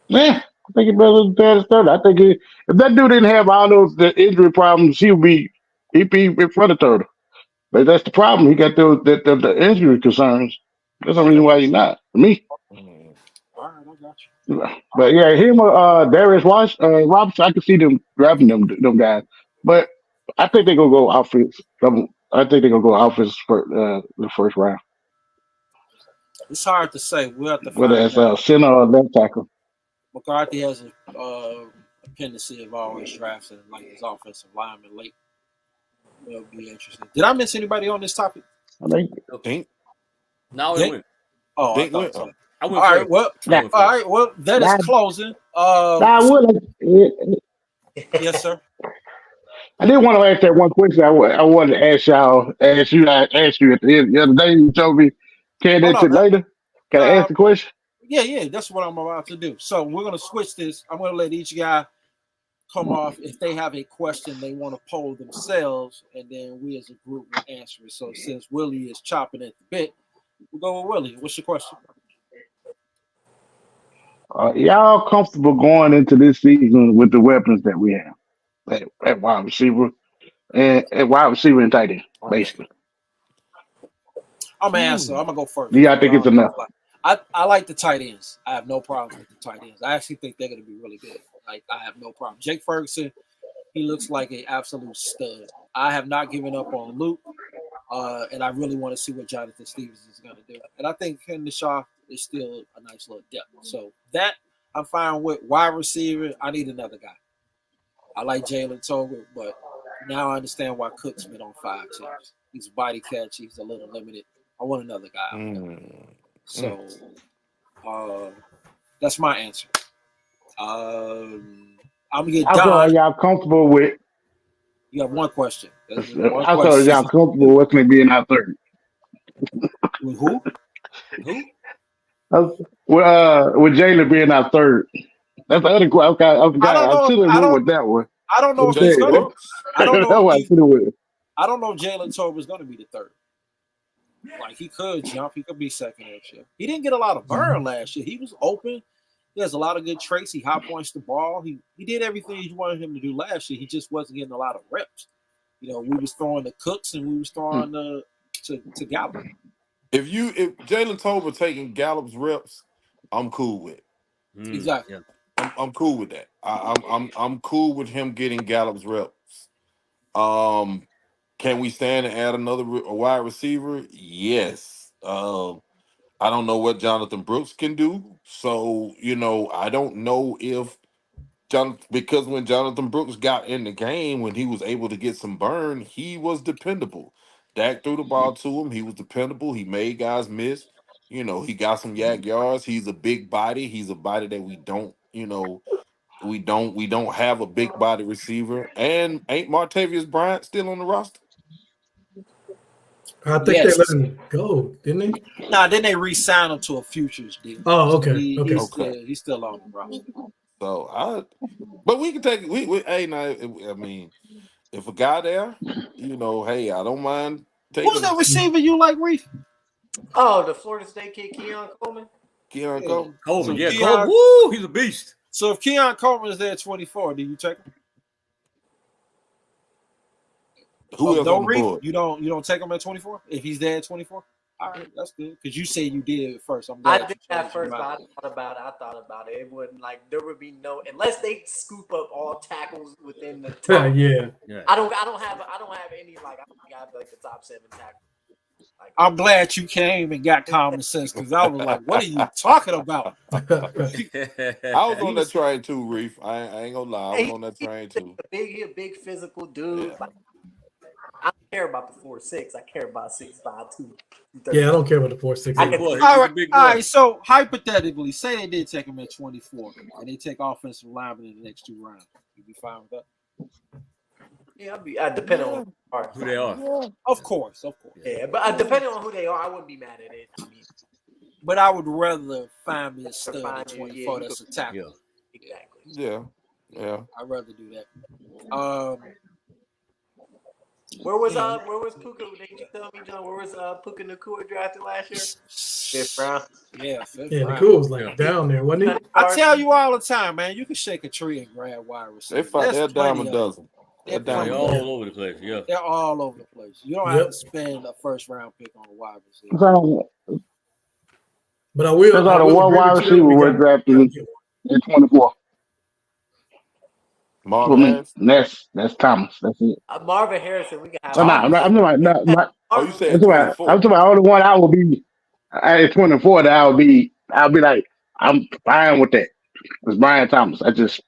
yeah, I think he's better than Dallas Turner. I think if that dude didn't have all those the injury problems, he'd be in front of Turner. But that's the problem. He got the injury concerns. That's the reason why he's not. For me. Mm. All right, I got you. But yeah, him or Darius Robinson, I can see them grabbing them guys. But I think they're gonna go offense. I think they're gonna go offense for the first round, It's hard to say. We'll have to whether find it's out. center or left tackle. McCarthy has a tendency of always drafting like his offensive lineman late. It'll be interesting. Did I miss anybody on this topic? I think. Dink, No, it Dink? went. Oh, I Dink thought went. so. I All went right. first. Well, I Nah, went all first. right. Well, that is nah, closing. I would. Yes, sir. I did want to ask that one question. I wanted to ask y'all. Ask you at the end the other day. You told me can Oh no, answer later. Can I ask the question? yeah. That's what I'm about to do. So we're gonna switch this. I'm gonna let each guy come off if they have a question they want to poll themselves, and then we as a group will answer it. So since Willie is chopping at the bit, we'll go with Willie. What's your question? Y'all comfortable going into this season with the weapons that we have at wide receiver and at wide receiver and tight end, basically? I'm gonna answer. I'm gonna go first. Do y'all think it's enough? I like the tight ends. I have no problems with the tight ends. I actually think they're gonna be really good. Like I have no problem. Jake Ferguson, he looks like an absolute stud. I have not given up on Luke, and I really want to see what Jonathan Stevens is gonna do. And I think Henry Shaw is still a nice little depth. So that I'm fine with. Wide receiver, I need another guy. I like Jalen Tolbert, but now I understand why Cook's been on 5 teams. He's body catch. He's a little limited. I want another guy out there. Mm. So uh, that's my answer. I'm gonna get Also, are Don. y'all comfortable with? You have one question. That's one Also, are y'all question. comfortable with me being our third? With who? Who? With Jalen being our third. That's the other question. Okay, I I forgot. don't I know. should have I went don't. with that one. I don't know if he's Jalen gonna. Brooks. I don't That's know if what I he. should have went. I don't know if Jalen Tolbert's gonna be the third. Like he could jump. He could be second next year. He didn't get a lot of burn last year. He was open. He has a lot of good traits. He high points the ball. He did everything you wanted him to do last year. He just wasn't getting a lot of reps. You know, we was throwing the Cooks and we was throwing to Gallup. If Jalen Tolbert taking Gallup's reps, I'm cool with it. Exactly. Yeah. I'm cool with that. I'm cool with him getting Gallup's reps. Can we stand and add another wide receiver? Yes. I don't know what Jonathan Brooks can do. So, I don't know if because when Jonathan Brooks got in the game, when he was able to get some burn, he was dependable. Dak threw the ball to him. He was dependable. He made guys miss. He got some yak yards. He's a big body. He's a body that we don't, we don't have a big body receiver. And ain't Martavius Bryant still on the roster? I think they let Yes. him go, didn't they? Nah, then they re-signed him to a futures deal. Oh, So okay. Okay. he's still on the roster. But we can take hey now. I mean, if a guy there, hey, I don't mind Who's taking that receiver you like, Reef? Oh, the Florida State kid Keon Coleman. Keon Yeah. Coleman. Coleman, So yeah, Keon- Coleman. Woo, he's a beast. So if Keon Coleman is there at 24, do you take him? Who else No on the Reef, board? you don't take him at 24 if he's there at 24. All right, that's good because you said you did it first. I'm I glad did you that changed your first, but mind. I thought about it. It wouldn't there would be no unless they scoop up all tackles within the top. Yeah. I don't have any I don't have the top 7 tackles. I'm glad you came and got common sense because I was like, what are you talking about? I was on that train too, Reef. I ain't gonna lie. I was on that train too. He a big physical dude. Yeah. I don't care about the 4'6". I care about 6'5", 2. Yeah, I don't care about the 4-6. I can- Boy, All he's a right, big all boy. right. So hypothetically, say they did take him at 24 and they take offensive lineman in the next 2 rounds. You'd be fine with that? Yeah, I'd be depending on Who they are. Of course. Yeah, but depending on who they are, I wouldn't be mad at it. I mean, But I would rather find me a stud Find at you, 24 yeah, that's a tackle. exactly. Yeah. I'd rather do that. Where was Puka? Did you tell me, John? Where was Puka Nacua drafted last year? 5th round. Yeah, 5th Yeah, round. Nacua was down there, wasn't he? I tell you all the time, man, you can shake a tree and grab wide receivers. They're a dime a dozen. They're They're all over the place. Yeah. They're all over the place. You don't have to spend a 1st round pick on a wide receiver. But I will. That's all the one wide receiver was drafted in 24. Marvin Harris. That's Thomas. That's it. Marvin Harrison, we can have. You said 24. I'm talking about all the one I would be at 24 that I'll be like, I'm fine with that. It's Brian Thomas. I just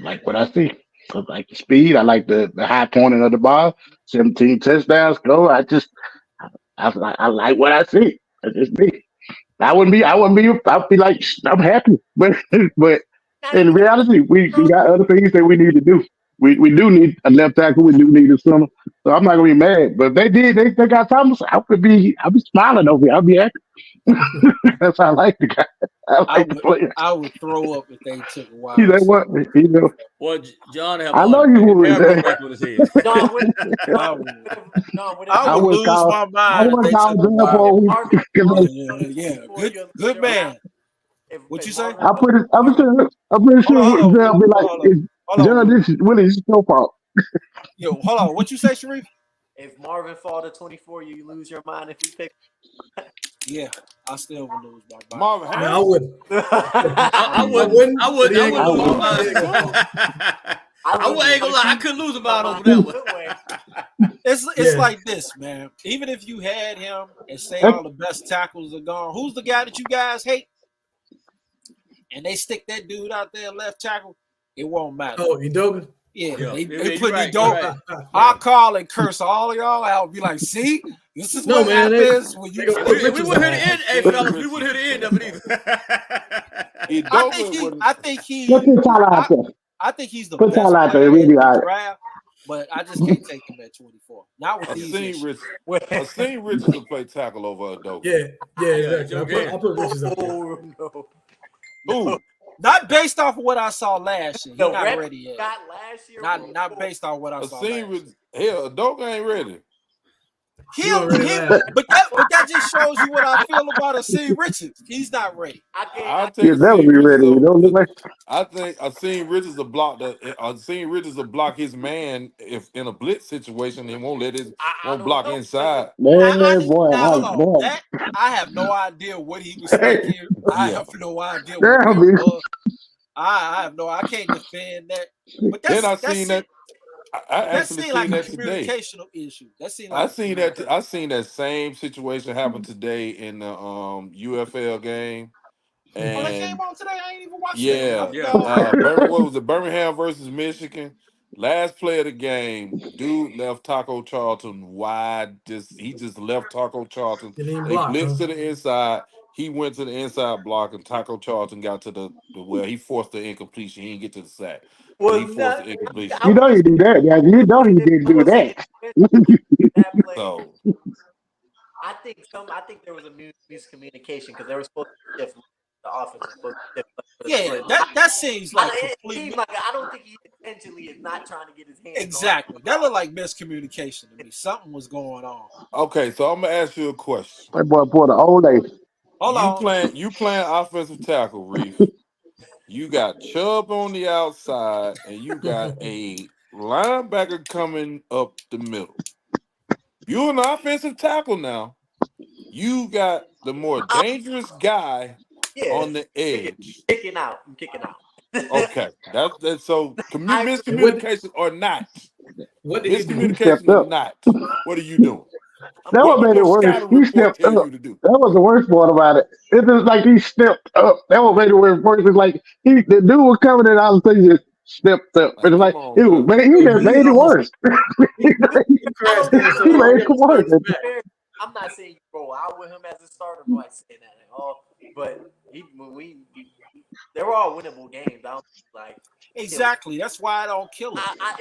like what I see. I like the speed. I like the high pointing of the ball. 17 touchdowns. Go. I like what I see. I just me. I'd be like, I'm happy. But in reality, we got other things that we need to do. We do need a left tackle. We do need a center. So I'm not gonna be mad. But if they got Thomas, I'll be smiling over here. I'll be happy. That's how I like the guy. The player. I would throw up if they took a wide You know what? Well, John, I know you would. back with his head. I would lose my mind if they took a wide. Yeah, good man. What you say? I'm pretty sure they'll be like, John, this is Willie, this is your fault. Yo, hold on. What you say, Sharif? If Marvin fall to 24, you lose your mind if you pick. Yeah, I still would lose my mind. Marvin Harris. I wouldn't. I wouldn't lose my mind. I ain't gonna lie. I couldn't lose a mind over that one. It's like this, man. Even if you had him and say all the best tackles are gone, who's the guy that you guys hate? And they stick that dude out there left tackle, it won't matter. Oh, Edoga? Yeah, Yeah. they put Right, Edoga. right. I'll call and curse all of y'all out. Be like, see, this is what happens when you. We wouldn't hear the end, hey fellas. We wouldn't hear the end of it either. I think he. Put your talent out there. I think he's the Put best talent out player there. We'll in be the all right. draft, but I just can't take him at 24. Not with these issues. I've seen Richards to play tackle over Adobe. Yeah, exactly. I'll put Richards up there. Ooh. Not based off of what I saw last year. He's not ready yet. Got last year. Not based on what I saw last year. Hell, Adobe ain't ready. But that just shows you what I feel about Asim Richards. He's not ready. I He'll never be ready. You don't look like. I think I've seen Richards to block his man if in a blitz situation. He won't block inside. Man, boy, I have no idea what he was thinking. I have no idea what that was. I can't defend that. But then I seen that. I that actually seemed like seen a that today. communicational issue. I seen that same situation happen today in the UFL game. And that came on today. I ain't even watched it. What was it? Birmingham versus Michigan. Last play of the game, dude left Taco Charlton wide. He just left Taco Charlton. They blitzed to the inside. He went to the inside block, and Taco Charlton got to he forced the incompletion. He didn't get to the sack. He forced the incompletion. You know you do that, guys. You know he didn't do that. So I think there was a miscommunication because they were supposed to shift the offense. Yeah, that seems like completely. I don't think he intentionally is not trying to get his hands. Exactly. That looked like miscommunication to me. Something was going on. Okay, so I'm gonna ask you a question. That boy pulled the old lady. You playing offensive tackle, Reef. You got Chubb on the outside, and you got a linebacker coming up the middle. You're an offensive tackle now. You got the more dangerous guy on the edge. Kicking out. Okay, that's so miscommunication or not. What did he do? Miscommunication or not. What are you doing? That What what did made your it worse. scouting He report stepped tell up. you to do? That was the worst part about it. It was like he stepped up. That what made it worse. It's like the dude was coming and all of a sudden he just stepped up. Like, It's like come on, he was, bro. man, he just He made it almost worse. he crashed in, so He all made he it had to worse. start his back. I'm not saying you roll out with him as a starter, I'm not saying that at all. But they were all winnable games. I don't like Exactly. That's why I don't kill him. I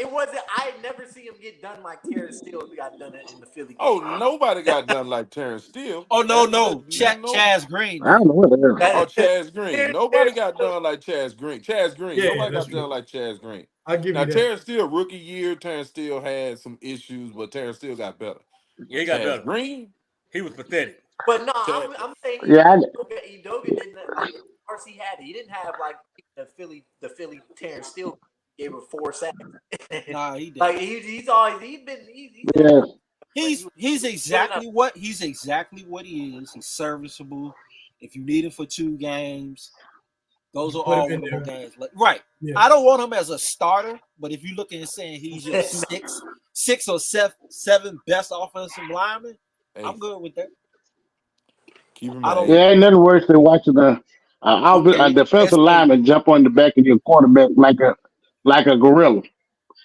had never seen him get done like Terrence Steele got done in the Philly game. Oh, nobody got done like Terrence Steele. Oh no, Chaz Green. I don't know what the hell. Oh, Chaz Green. Nobody got done like Chaz Green. Chaz Green. Yeah, Nobody that's got true. done like Chaz Green. I'll give Now, you that. Terrence Steele, rookie year, Terrence Steele had some issues, but Terrence Steele got better. Yeah, he got Chaz better. Green, He was pathetic. But no, Chaz- I'm saying Yeah, Edoga didn't like RC had it. He didn't have like the Philly Terrence Steele gave him 4 sacks. Nah, he did. Like he's always been yeah. He's exactly what he is. He's serviceable. If you need him for 2 games, those are Put him all in winnable there. games. Right. Yeah. I don't want him as a starter, but if you're looking and saying he's your six or seven best offensive lineman, hey, I'm good with that. keep him I don't- Yeah, ain't nothing worse than watching a defensive lineman jump on the back of your quarterback like a gorilla.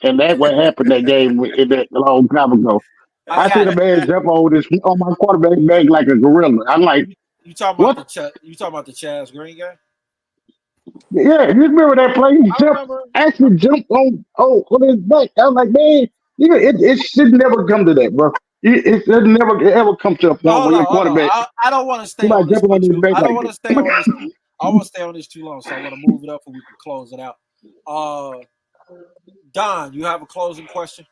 And that's what happened that game that a long time ago. I seen a man jump on my quarterback back like a gorilla. I'm like, you talking about what? the Chaz Green guy? Yeah, you remember that play? He remember. actually jumped on his back. I was like, man, it should never come to that, bro. It should never ever come to a point where your quarterback. I don't want to stay on this. I don't want to stay on this. I want to stay on this too long, so I want to move it up and we can close it out. Don, you have a closing question?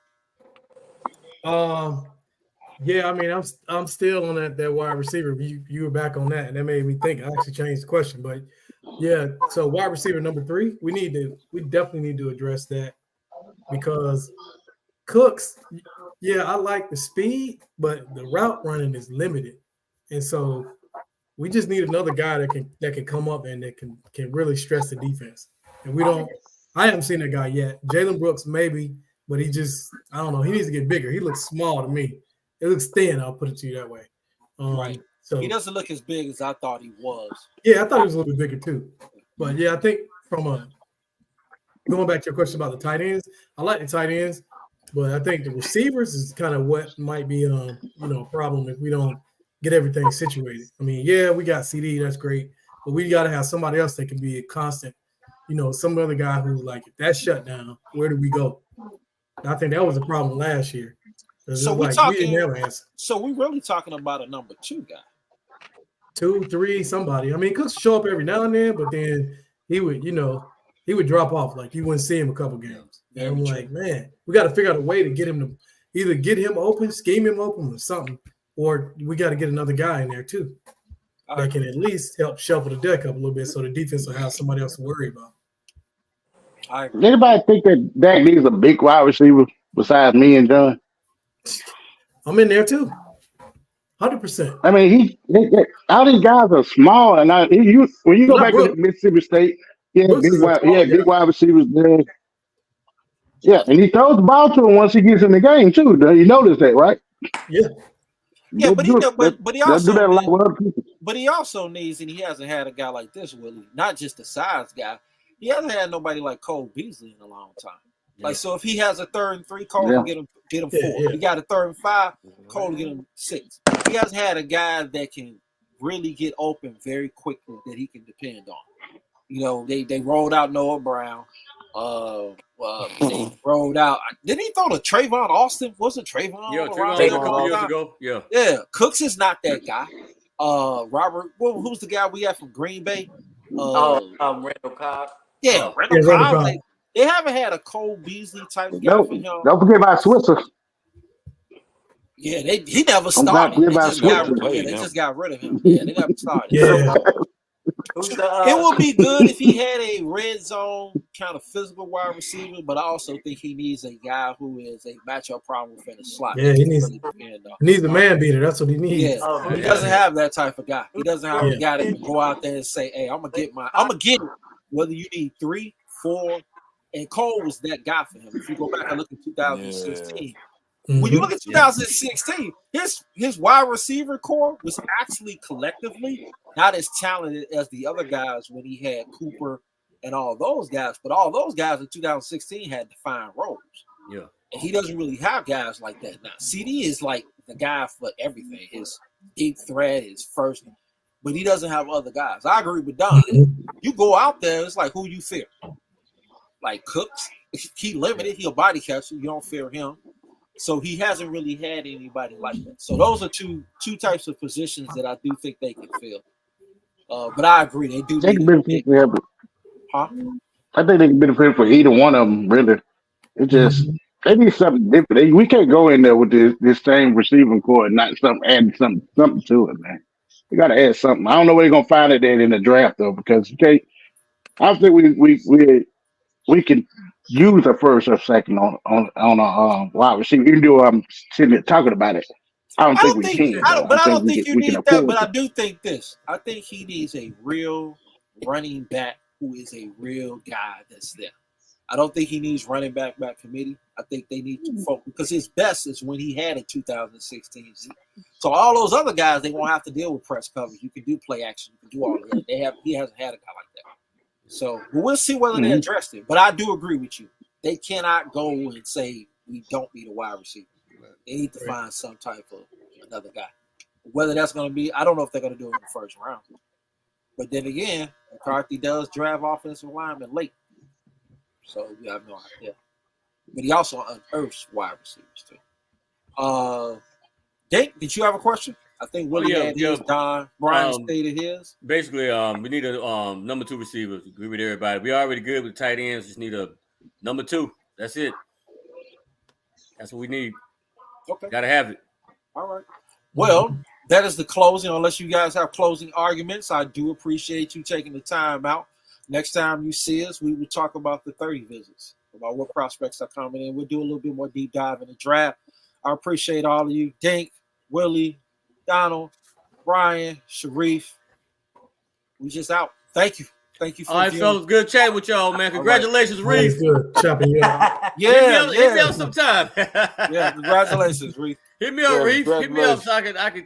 Yeah, I mean, I'm still on that wide receiver. You were back on that, and that made me think. I actually changed the question, but yeah. So wide receiver number 3, we definitely need to address that because Cooks. Yeah, I like the speed, but the route running is limited, and so we just need another guy that can come up and that can really stress the defense. And we don't. I haven't seen that guy yet. Jalen Brooks maybe, but I don't know. He needs to get bigger. He looks small to me. It looks thin. I'll put it to you that way. Right. So he doesn't look as big as I thought he was. Yeah, I thought he was a little bit bigger too. But yeah, I think going back to your question about the tight ends, I like the tight ends, but I think the receivers is kind of what might be a problem if we don't get everything situated. I mean, yeah, we got CD, that's great, but we got to have somebody else that can be a constant. Some other guy who, like, if that's shut down, where do we go? I think that was a problem last year. So we didn't have an answer. So we're really talking about a number 2 guy. 2, 3, somebody. I mean, Cooks show up every now and then, but then he would drop off. Like, you wouldn't see him a couple games. And I'm like, man, we got to figure out a way to get him to either get him open, scheme him open or something, or we got to get another guy in there too that can at least help shuffle the deck up a little bit so the defense will have somebody else to worry about. Anybody think that Dak needs a big wide receiver besides me and John? I'm in there too. 100%. I mean, all these guys are small, and when you go back to Mississippi State, big wide receivers there. Yeah, and he throws the ball to him once he gets in the game too. You notice that, right? Yeah. Yeah, but he also do that a lot with other people. But he also needs, and he hasn't had a guy like this, Willie, not just a size guy. He hasn't had nobody like Cole Beasley in a long time. Like, so if he has a 3rd and 3, Cole will get him 4. If he got a 3rd and 5, Cole will get him 6. He hasn't had a guy that can really get open very quickly that he can depend on. They rolled out Noah Brown. They rolled out. Didn't he throw to Trayvon Austin? Wasn't Trayvon? Yeah, Trayvon a couple years ago. Yeah. Yeah. Cooks is not that guy. Robert, who's the guy we had from Green Bay? Randall Cobb. Yeah, Randall Cobb. They haven't had a Cole Beasley type guy for him. Don't forget about Switzer. Yeah, he never started. They just got rid of him. Yeah, they never started. Yeah. Who's the It would be good if he had a red zone kind of physical wide receiver, but I also think he needs a guy who is a matchup problem within the slot. Yeah, he needs a man beater. That's what he needs. Yeah, Oh, he doesn't have that type of guy. He doesn't have Yeah. a guy that can go out there and say, "Hey, I'm gonna get it." Whether you need 3, 4, and Cole was that guy for him. If you go back and look at 2016, when you look at 2016, his wide receiver core was actually collectively not as talented as the other guys when he had Cooper and all those guys. But all those guys in 2016 had defined roles. Yeah. And he doesn't really have guys like that now. CD is like the guy for everything. His deep threat, his first, but he doesn't have other guys. I agree with Don. You go out there, it's like who you fear. Like Cooks, he limited. He'll body catch you. You don't fear him. So he hasn't really had anybody like that. So those are two types of positions that I do think they can fill. But I agree, they do. They can benefit for him. Huh? I think they can benefit for either one of them. Really, it just they need something different. We can't go in there with this same receiving core and not add something to it, man. We got to add something. I don't know where they're gonna find it in the draft though, because I don't think we can use a first or second on a wide receiver. Even though I'm sitting there talking about it, I don't think we can. I don't think you need that. But it. I do think this. I think he needs a real running back who is a real guy that's there. I don't think he needs running back committee. I think they need to focus because his best is when he had in 2016. So all those other guys, they won't have to deal with press coverage. You can do play action. You can do all of that. He hasn't had a guy like that. So we'll see whether they address it. But I do agree with you. They cannot go and say we don't need a wide receiver. They need to find some type of another guy. Whether that's going to be, I don't know if they're going to do it in the first round. But then again, McCarthy does draft offensive linemen late. So we have no idea. But he also unearths wide receivers too. Dink, did you have a question? I think Willie had his. Don Brian stated his. Basically, we need a number 2 receiver. Agree with everybody. We already good with tight ends. Just need a number 2. That's it. That's what we need. Okay. Gotta have it. All right. Well, that is the closing. Unless you guys have closing arguments, I do appreciate you taking the time out. Next time you see us, we will talk about the 30 visits, about what prospects are coming in. We'll do a little bit more deep dive in the draft. I appreciate all of you. Dink, Willie, Donald, Brian, Sharif. We just out. Thank you. Thank you for all right, fellas. Good chatting with y'all, man. Congratulations, Reef. Good chopping you up. Hit me up sometime. Yeah, congratulations, Reef. Hit me up, Reef. Hit me up so I can